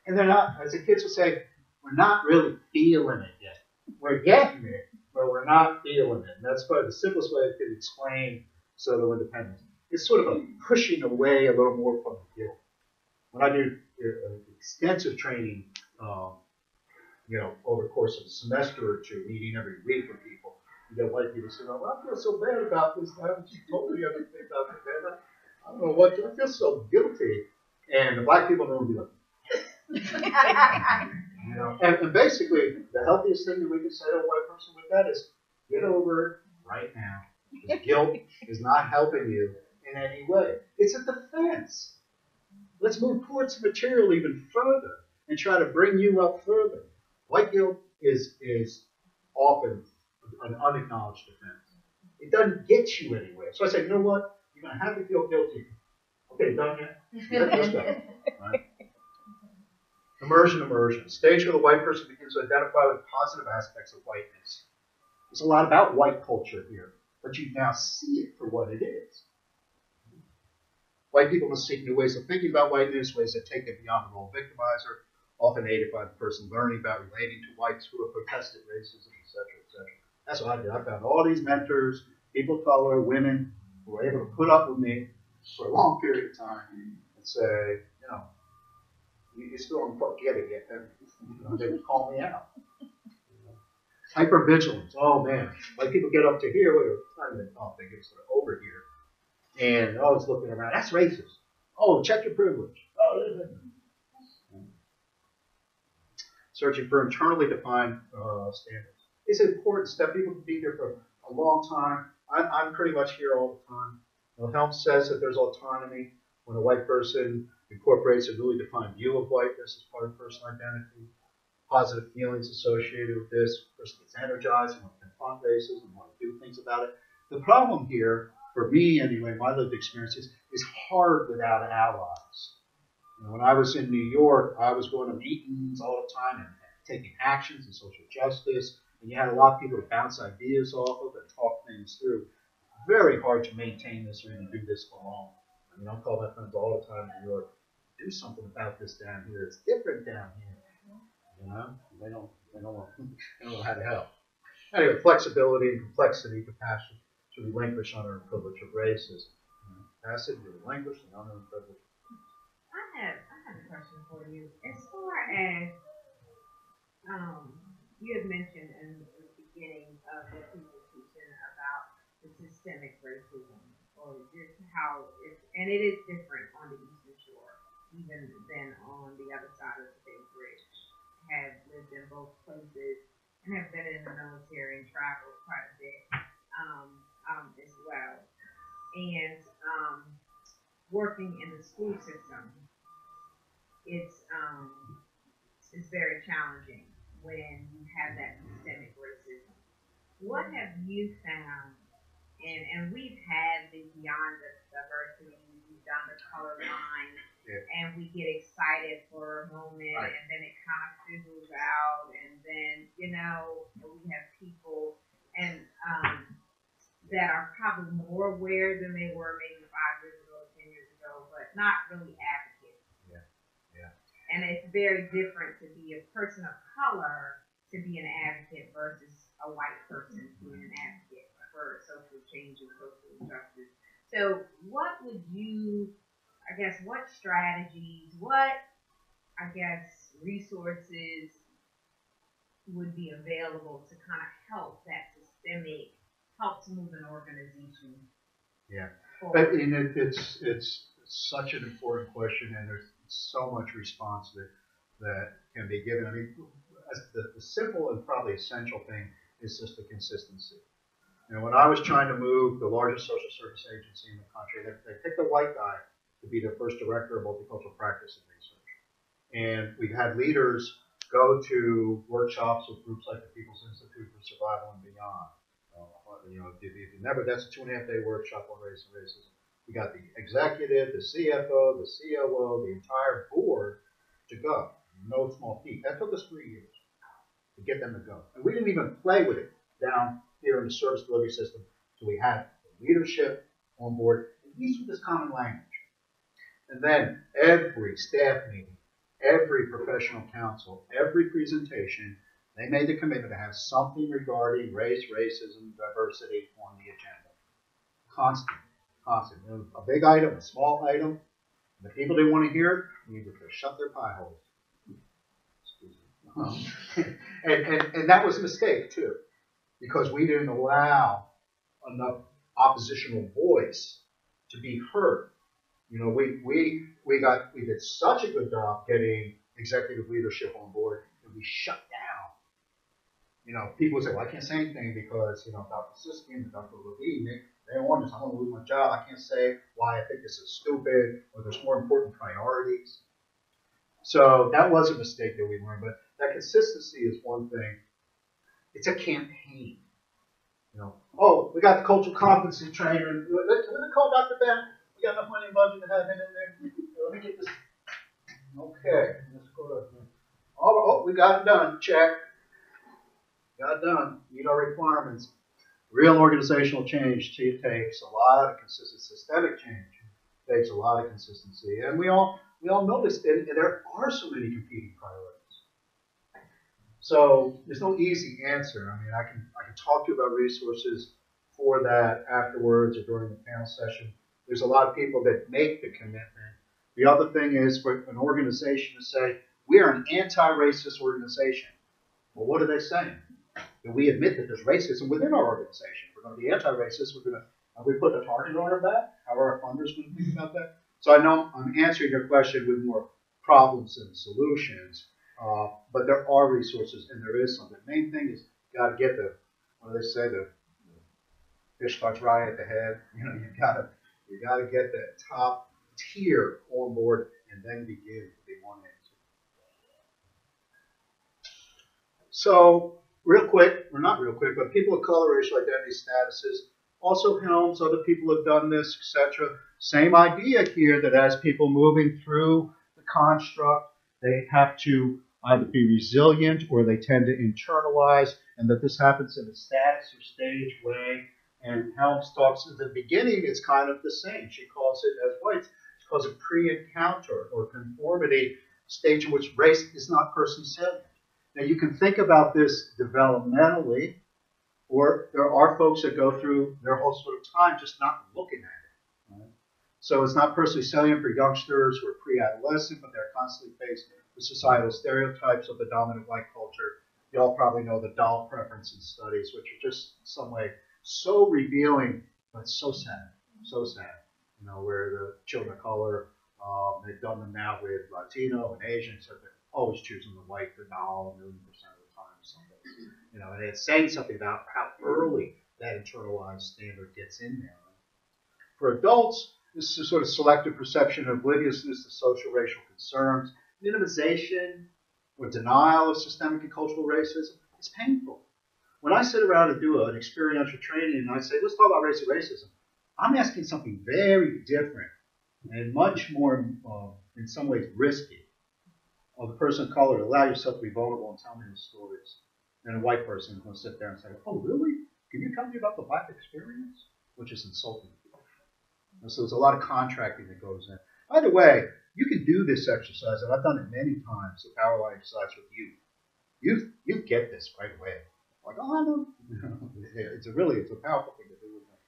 And they're not, as the kids would say, we're not really feeling it yet. We're getting it, but we're not feeling it. And that's probably the simplest way I could explain pseudo-independence. It's sort of a pushing away a little more from the guilt. When I do extensive training, you know, over the course of a semester or two, meeting every week with people, you get white people say, oh, I feel so bad about this. Haven't you told me everything about it? I don't know what, I feel so guilty. And the black people in the room be like, you know, and basically, the healthiest thing that we can say to a white person with that is, get over it right now. Because guilt is not helping you in any way. It's a defense. Let's move towards the material even further and try to bring you up further. White guilt is often an unacknowledged defense. It doesn't get you anywhere. So I say, you know what? You're going to have to feel guilty. Okay, done yet? Let's go. Right? Immersion. Stage where the white person begins to identify with positive aspects of whiteness. There's a lot about white culture here, but you now see it for what it is. White people must seek new ways of thinking about whiteness, ways that take it beyond the role of victimizer, often aided by the person learning about relating to whites who have protested racism, etc., etc. That's what I did. I found all these mentors, people of color, women, who were able to put up with me for a long period of time and say, you know, you still don't get it yet. They would call me out. Hypervigilance. Oh, man. Like people get up to here, not even up, they get sort of over here. And they're always looking around. That's racist. Oh, check your privilege. Oh, searching for internally defined standards. It's an important step. People can be here for a long time. I'm pretty much here all the time. Helms says that there's autonomy when a white person incorporates a newly defined view of whiteness as part of personal identity. Positive feelings associated with this. The person gets energized and want to confront racism and want to do things about it. The problem here, for me anyway, my lived experiences, is hard without allies. You know, when I was in New York, I was going to meetings all the time and taking actions in social justice and you had a lot of people to bounce ideas off of and talk things through. Very hard to maintain this or even do this alone. I mean, I call my friends all the time in New York, do something about this down here. It's different down here. You know, they don't know how to help. Anyway, flexibility and complexity, compassion to relinquish honor and privilege of races. Passive, you relinquish the honor and privilege. I have a question for you. As far as you had mentioned in the beginning of the presentation about the systemic racism, or just how it's, and it is different on the Eastern Shore, even than on the other side of the Bay Bridge. Have lived in both places and have been in the military and traveled quite a bit as well. And working in the school system, it's very challenging when you have that systemic racism. What have you found? And we've had the Beyond the Diversity, we've done the color line, and we get excited for a moment, right, and then it kind of fizzles out, and then, you know, we have people and that are probably more aware than they were maybe 5 years ago, 10 years ago, but not really advocates. Yeah, yeah. And it's very different to be a person of color to be an advocate versus a white person being an advocate for social change and social justice. So what would you, I guess, what strategies, what, I guess, resources would be available to kind of help that systemic, help to move an organization? Yeah, forward? and it's such an important question, and there's so much response that can be given. I mean, the simple and probably essential thing is just the consistency. You know, when I was trying to move the largest social service agency in the country, they picked a white guy to be their first director of multicultural practice and research. And we had leaders go to workshops with groups like the People's Institute for Survival and Beyond. You know, if you never, that's a 2.5-day workshop on race and racism. We got the executive, the CFO, the COO, the entire board to go. No small feat. That took us 3 years to get them to go. And we didn't even play with it down here in the service delivery system. So we had the leadership on board, at least with this common language. And then every staff meeting, every professional council, every presentation, they made the commitment to have something regarding race, racism, diversity on the agenda. Constant. You know, a big item, a small item. And the people didn't want to hear it, you needed to shut their pie holes. And that was a mistake too, because we didn't allow enough oppositional voice to be heard. You know, we did such a good job getting executive leadership on board that we shut down. You know, people say, well, I can't say anything because, you know, Dr. Siski and Dr. Levine, they don't want this. I'm going to lose my job. I can't say why I think this is stupid or there's more important priorities. So that was a mistake that we learned. But that consistency is one thing. It's a campaign. You know, oh, we got the cultural competency trainer. Can we call Dr. Ben? We got enough money in budget to have him in there. Let me get this. Okay, let's go to. Oh, we got it done. Check. Got it done. Meet our requirements. Real organizational change takes a lot of consistency. Systemic change takes a lot of consistency, and we all know this. And there are so many competing priorities. So there's no easy answer. I mean, I can talk to you about resources for that afterwards or during the panel session. There's a lot of people that make the commitment. The other thing is for an organization to say, we are an anti-racist organization. Well, what are they saying? That we admit that there's racism within our organization. We're going to be anti-racist. Have we put a target on our back? How are our funders going to think about that? So I know I'm answering your question with more problems than solutions. But there are resources, and there is something. The main thing is you got to get what do they say? The fish starts right at the head. You know, you got to get that top tier on board, and then begin to be one answer. So real quick, or not real quick, but people of color, racial identity statuses. Also, Helms, other people have done this, etc. Same idea here that as people moving through the construct, they have to either be resilient or they tend to internalize and that this happens in a status or stage way. And Helms talks at the beginning, it's kind of the same. She calls it, as White, she calls it pre-encounter or conformity, stage in which race is not personally salient. Now you can think about this developmentally, or there are folks that go through their whole sort of time just not looking at it. Right? So it's not personally salient for youngsters who are pre-adolescent, but they're constantly faced with societal stereotypes of the dominant white culture. You all probably know the doll preferences studies, which are just in some way so revealing, but so sad, so sad. You know, where the children of color, they've done them now with Latino and Asian, so they're always choosing the white, the doll, 1,000,000% of the time. Something. You know, and it's saying something about how early that internalized standard gets in there. For adults, this is a sort of selective perception and obliviousness to social racial concerns. Minimization or denial of systemic and cultural racism is painful. When I sit around and do an experiential training and I say, let's talk about race and racism, I'm asking something very different and much more, in some ways, risky of the person of color to allow yourself to be vulnerable and tell me the stories than a white person who's going to sit there and say, oh, really? Can you tell me about the black experience? Which is insulting. And so there's a lot of contracting that goes in. By the way, you can do this exercise, and I've done it many times, the power line exercise with you. You get this right away. Like, oh, I know. It's a powerful thing to do with them.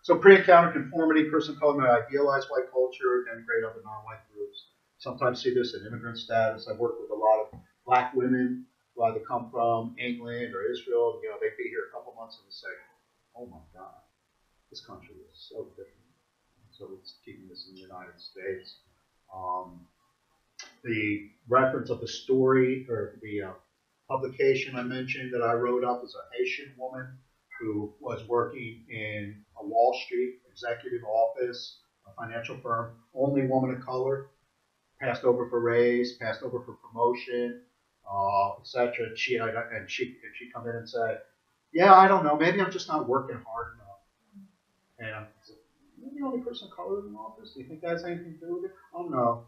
So pre-encounter conformity, person of color may idealize white culture, denigrate other non-white groups. Sometimes see this in immigrant status. I've worked with a lot of black women who either come from England or Israel. You know, they'd be here a couple months and they say, oh my God, this country is so different. So it's keeping this in the United States. The reference of the story or the publication I mentioned that I wrote up is a Haitian woman who was working in a Wall Street executive office, a financial firm, only woman of color, passed over for raise, passed over for promotion, etc. And she come in and say, yeah, I don't know, maybe I'm just not working hard enough. And I'm the only person of color in the office. Do you think that has anything to do with it? Oh no.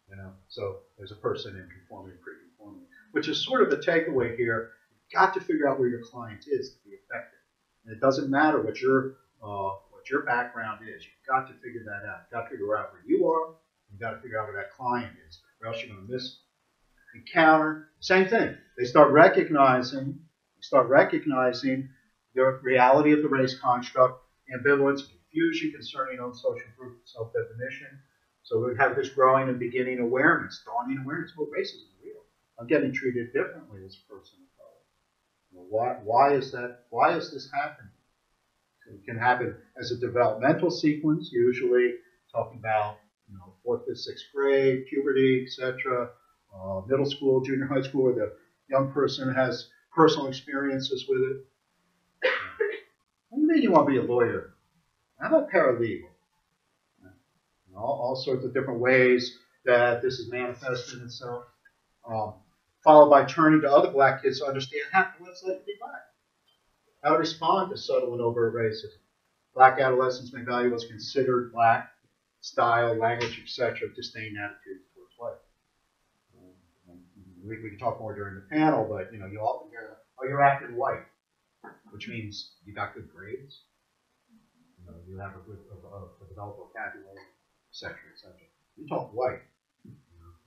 You know, so there's a person in conformity and pre-conformity, which is sort of the takeaway here. You've got to figure out where your client is to be effective. And it doesn't matter what your background is. You've got to figure that out. You've got to figure out where you are. You've got to figure out where that client is, or else you're going to miss encounter. Same thing. They start recognizing the reality of the race construct, ambivalence, confusion concerning own social group self-definition. So we have this growing and beginning awareness, dawning awareness. Well, racism is real. I'm getting treated differently as a person of color. Well, why is that? Why is this happening? So it can happen as a developmental sequence, usually talking about 4th, 5th, 6th grade, puberty, etc. Middle school, junior high school, where the young person has personal experiences with it. What do you mean you want to be a lawyer? How about paralegal? All sorts of different ways that this is manifested itself. Followed by turning to other black kids to understand what it's like to be black. How to respond to subtle and overt racism. Black adolescents may value what's considered black, style, language, etc., disdain attitudes towards white. We can talk more during the panel, but you often hear, oh, you're acting white, which means you got good grades. You have a developed vocabulary, etc., etc. You talk white.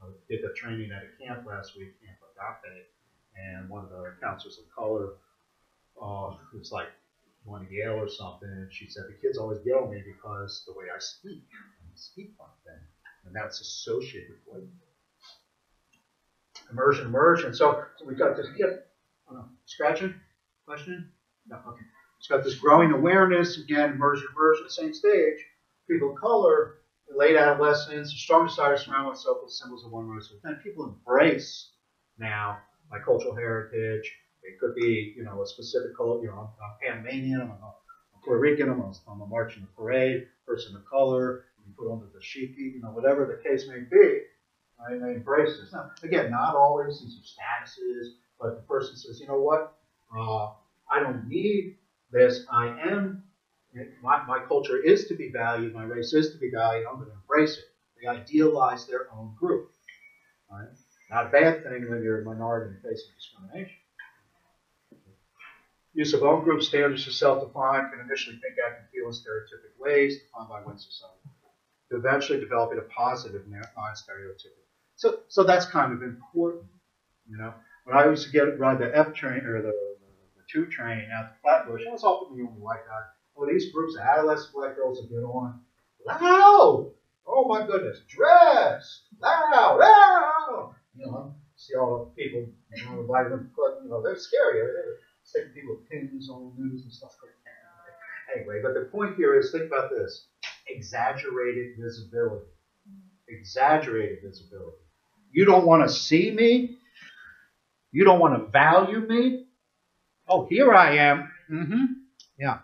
I did the training at a camp last week, Camp Agape, and one of the counselors of color was like going to Yale or something, and she said, the kids always yell at me because the way I speak like that. And that's associated with white. Immersion. So we got this, scratching? Question? No, okay. It's got this growing awareness, again, immersion, same stage. People of color, late adolescence, strong desire to surround oneself with symbols of one race. Then people embrace now my cultural heritage. It could be, a specific culture. I'm Panamanian, I'm Puerto Rican, I'm a march in the parade, person of color, you put on the dashiki, whatever the case may be. Right? They embrace this. Now, again, not always these are statuses, but the person says, you know what? I don't need this. I am. My culture is to be valued. My race is to be valued. I'm going to embrace it. They idealize their own group. Right? Not a bad thing when you're a minority and facing discrimination. Use of own group standards to self-define can initially think, act, and feel in stereotypic ways defined by one society, to eventually develop it a positive, non-stereotypic. So that's kind of important, you know. When I used to ride the F train or the 2 train out to Flatbush, I was often the only white guy. Oh, these groups of adolescent black girls would get on loud. Oh my goodness, dress loud, loud. You know, see all the people, you know, inviting them, you know, they're scary. They're taking people with pins on the news and stuff like that. Anyway, but the point here is, think about this: exaggerated visibility. Exaggerated visibility. You don't want to see me. You don't want to value me. Oh, here I am. Yeah.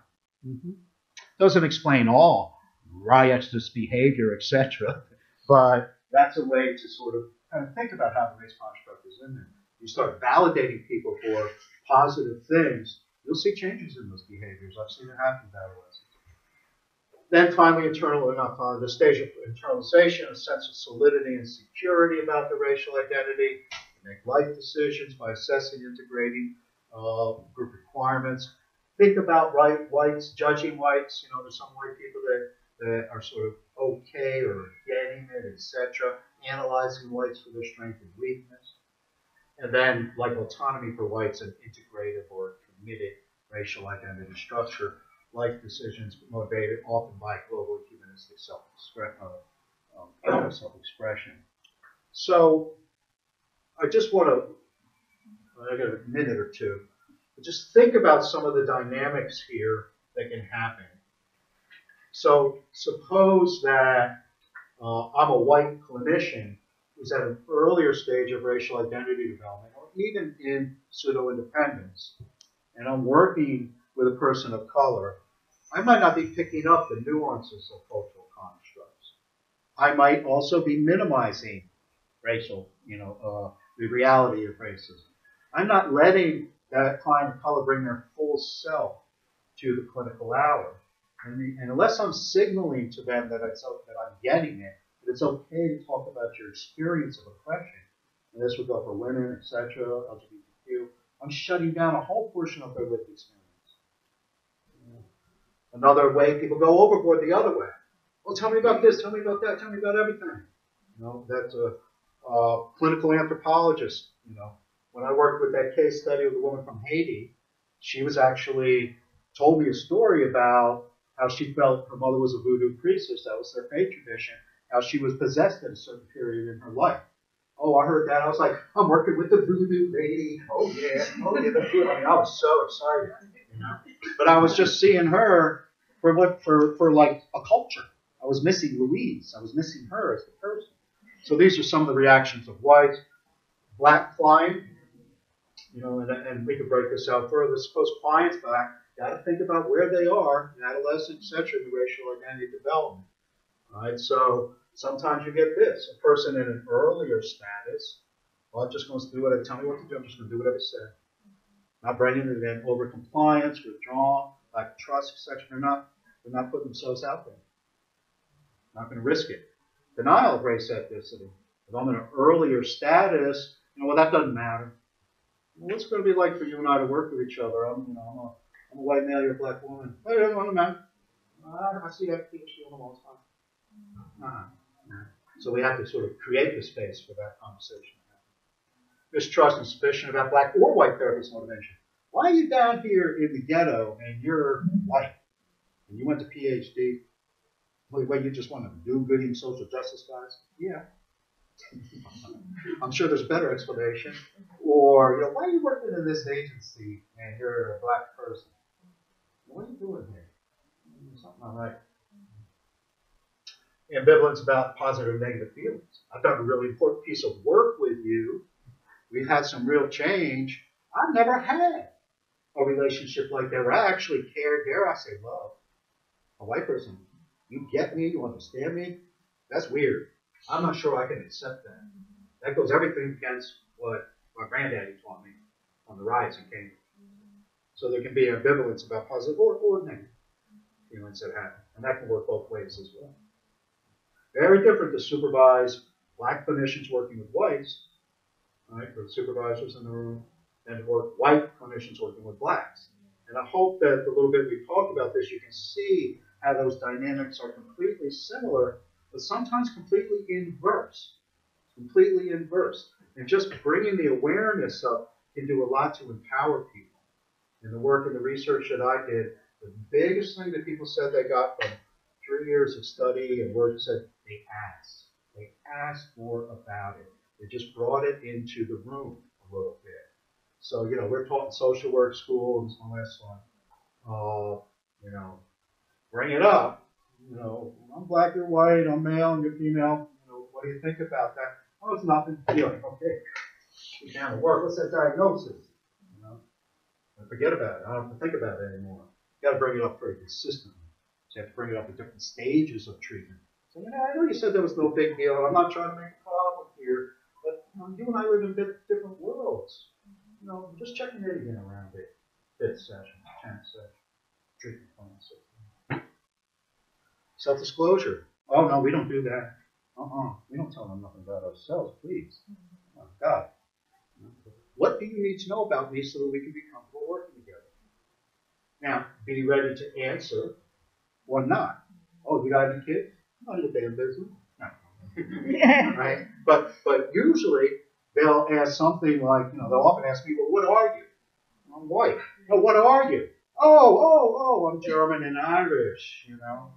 Doesn't explain all riotous behavior, etc. But that's a way to sort of kind of think about how the race construct is in there. You start validating people for positive things, you'll see changes in those behaviors. I've seen it happen that way. Then finally, the stage of internalization, a sense of solidity and security about the racial identity. You make life decisions by assessing, integrating group requirements. Think about whites, judging whites. You know, there's some white people that are sort of okay or getting it, etc. Analyzing whites for their strength and weakness. And then, like autonomy for whites, an integrative or committed racial identity structure. Life decisions motivated often by global humanistic self-expression. So, I just want to, I got a minute or two, but just think about some of the dynamics here that can happen. So, suppose that I'm a white clinician who's at an earlier stage of racial identity development, or even in pseudo-independence, and I'm working with a person of color. I might not be picking up the nuances of cultural constructs. I might also be minimizing racial, the reality of racism. I'm not letting that client of color bring their full self to the clinical hour. And unless I'm signaling to them that I'm getting it, that it's okay to talk about your experience of oppression, and this would go for women, etc., LGBTQ, I'm shutting down a whole portion of their lived experience. Another way, people go overboard the other way. Well, tell me about this, tell me about that, tell me about everything. That's a clinical anthropologist. When I worked with that case study of the woman from Haiti, she was actually told me a story about how she felt her mother was a voodoo priestess. That was their faith tradition. How she was possessed at a certain period in her life. Oh, I heard that. I was like, I'm working with the voodoo lady. Oh yeah, the voodoo. I was so excited. But I was just seeing her for like a culture. I was missing Louise. I was missing her as the person. So these are some of the reactions of whites. Black client, and we could break this out further. Suppose clients back, got to think about where they are in adolescence, etc., in racial identity development. All right, so sometimes you get this: a person in an earlier status, well, I'm just going to do what tell me what to do. I'm just going to do whatever I say. Not bringing it in, over compliance, withdrawn, lack of trust, etc. They're not putting themselves out there. Not going to risk it. Denial of race ethnicity. If I'm in an earlier status, well, that doesn't matter. Well, what's it going to be like for you and I to work with each other? I'm a white male, you're a black woman. Hey, it doesn't matter. I see that PhD on them all the time. So we have to sort of create the space for that conversation. Mistrust and suspicion about black or white therapist motivation. Why are you down here in the ghetto and you're white? And you went to PhD? Wait, you just want to do goody and social justice guys? Yeah. I'm sure there's a better explanation. Or, why are you working in this agency and you're a black person? What are you doing here? Something not right. Ambivalence about positive and negative feelings. I've done a really important piece of work with you. We've had some real change. I've never had a relationship like that where I actually care, dare I say love a white person. You get me, you understand me. That's weird. I'm not sure I can accept that. That goes everything against what my granddaddy taught me on the riots in Cambridge. So there can be ambivalence about positive or negative feelings that happen. And that can work both ways as well. Very different to supervise black clinicians working with whites, right, for the supervisors in the room, and to work white clinicians working with blacks. And I hope that the little bit we talked about this, you can see how those dynamics are completely similar, but sometimes completely inverse. Completely inverse. And just bringing the awareness up can do a lot to empower people. In the work and the research that I did, the biggest thing that people said they got from 3 years of study and work said they asked. They asked more about it. They just brought it into the room a little bit. So, you know, we're taught in social work school, and this one last one, you know, bring it up. You know, I'm black, you're white, I'm male, and you're female. You know, what do you think about that? Oh, it's nothing. You're like, okay, get down to work. What's that diagnosis? You know, and forget about it. I don't have to think about it anymore. You got to bring it up pretty consistently. So you have to bring it up at different stages of treatment. So, you know, I know you said there was no big deal. I'm not trying to make a problem here, but you and I live in different worlds. You know, just checking in again around it. 5th session, 10th session, treatment plan. Self-disclosure. Oh, no, we don't do that. We don't tell them nothing about ourselves, please. Oh, God. What do you need to know about me so that we can be comfortable working together? Now, be ready to answer or not. Oh, you got any kids? None of the damn business. No. Right? But usually they'll ask something like, you know, they'll often ask me, well, what are you? I'm white. Oh, what are you? Oh, I'm German and Irish, you know.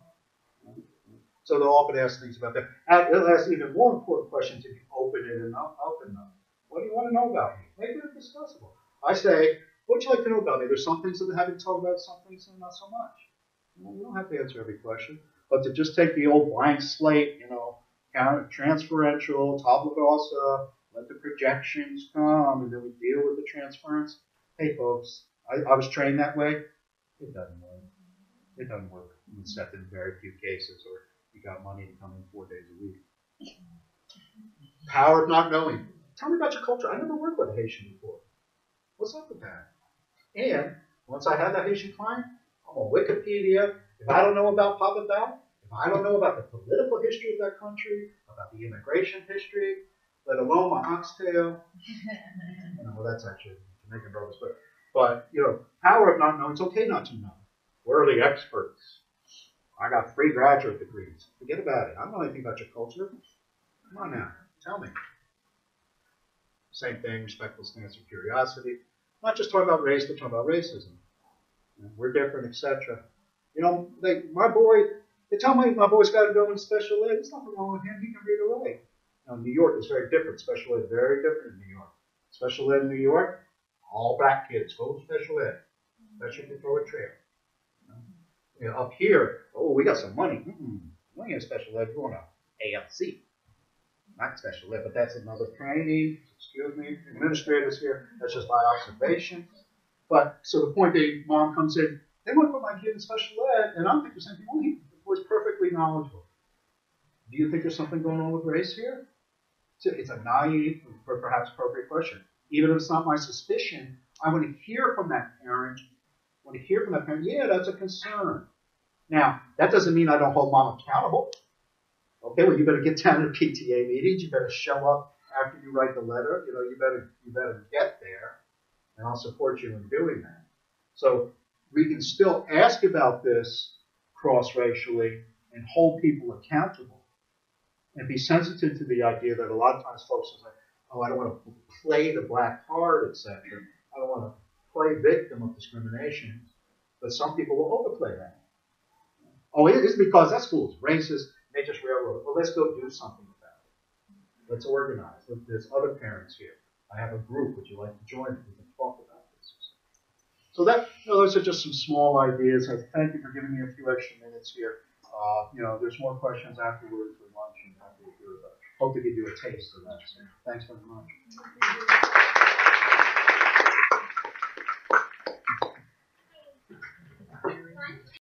So they'll often ask things about that. And they'll ask even more important questions if you open it and open them. What do you want to know about me? Maybe they're discussable. I say, what would you like to know about me? There's some things that I haven't talked about, some things that not so much. You know, you don't have to answer every question. But to just take the old blank slate, you know, transferential, tabula rasa, let the projections come, and then we deal with the transference. Hey, folks, I was trained that way. It doesn't work. It doesn't work, except in very few cases, or you got money to come in 4 days a week. Power of not knowing. Tell me about your culture. I never worked with a Haitian before. What's up with that? And once I have that Haitian client, I'm on Wikipedia. If I don't know about Papa Bell, if I don't know about the political history of that country, about the immigration history, let alone my oxtail. No, that's actually Jamaican brothers. But you know, power of not knowing. It's okay not to know. We're the experts. I got 3 graduate degrees. Forget about it. I don't know anything about your culture. Come on now, tell me. Same thing, respectful stance of curiosity. Not just talking about race, but talking about racism. You know, we're different, etc. You know, they tell me my boy's got to go in special ed. There's nothing wrong with him. He can read or write. Now, New York is very different. Special ed very different in New York. Special ed in New York, all black kids go to special ed. Especially if you throw a trail. You know, up here, oh, we got some money. We ain't in special ed. We're going to ALC. Not special ed, but that's another training. Excuse me, administrators here. That's just my observation. But so the point being, mom comes in. They want to put my kid in special ed, and I'm thinking the same thing. Well, he was perfectly knowledgeable. Do you think there's something going on with race here? It's a naive, or perhaps appropriate question. Even if it's not my suspicion, I want to hear from that parent. Yeah, that's a concern. Now, that doesn't mean I don't hold mom accountable. Okay, well, you better get down to PTA meetings. You better show up after you write the letter. You know, you better get there, and I'll support you in doing that. So we can still ask about this cross-racially and hold people accountable, and be sensitive to the idea that a lot of times folks are like, oh, I don't want to play the black card, etc. I don't want to play victim of discrimination. But some people will overplay that. Oh, it's because that school's racist. They just railroad. Well, let's go do something about it. Let's organize. There's other parents here. I have a group. Would you like to join? We can talk about this. So those are just some small ideas. Thank you for giving me a few extra minutes here. There's more questions afterwards with lunch and happy to hear about it. Hope to give you a taste of that. So thanks very much.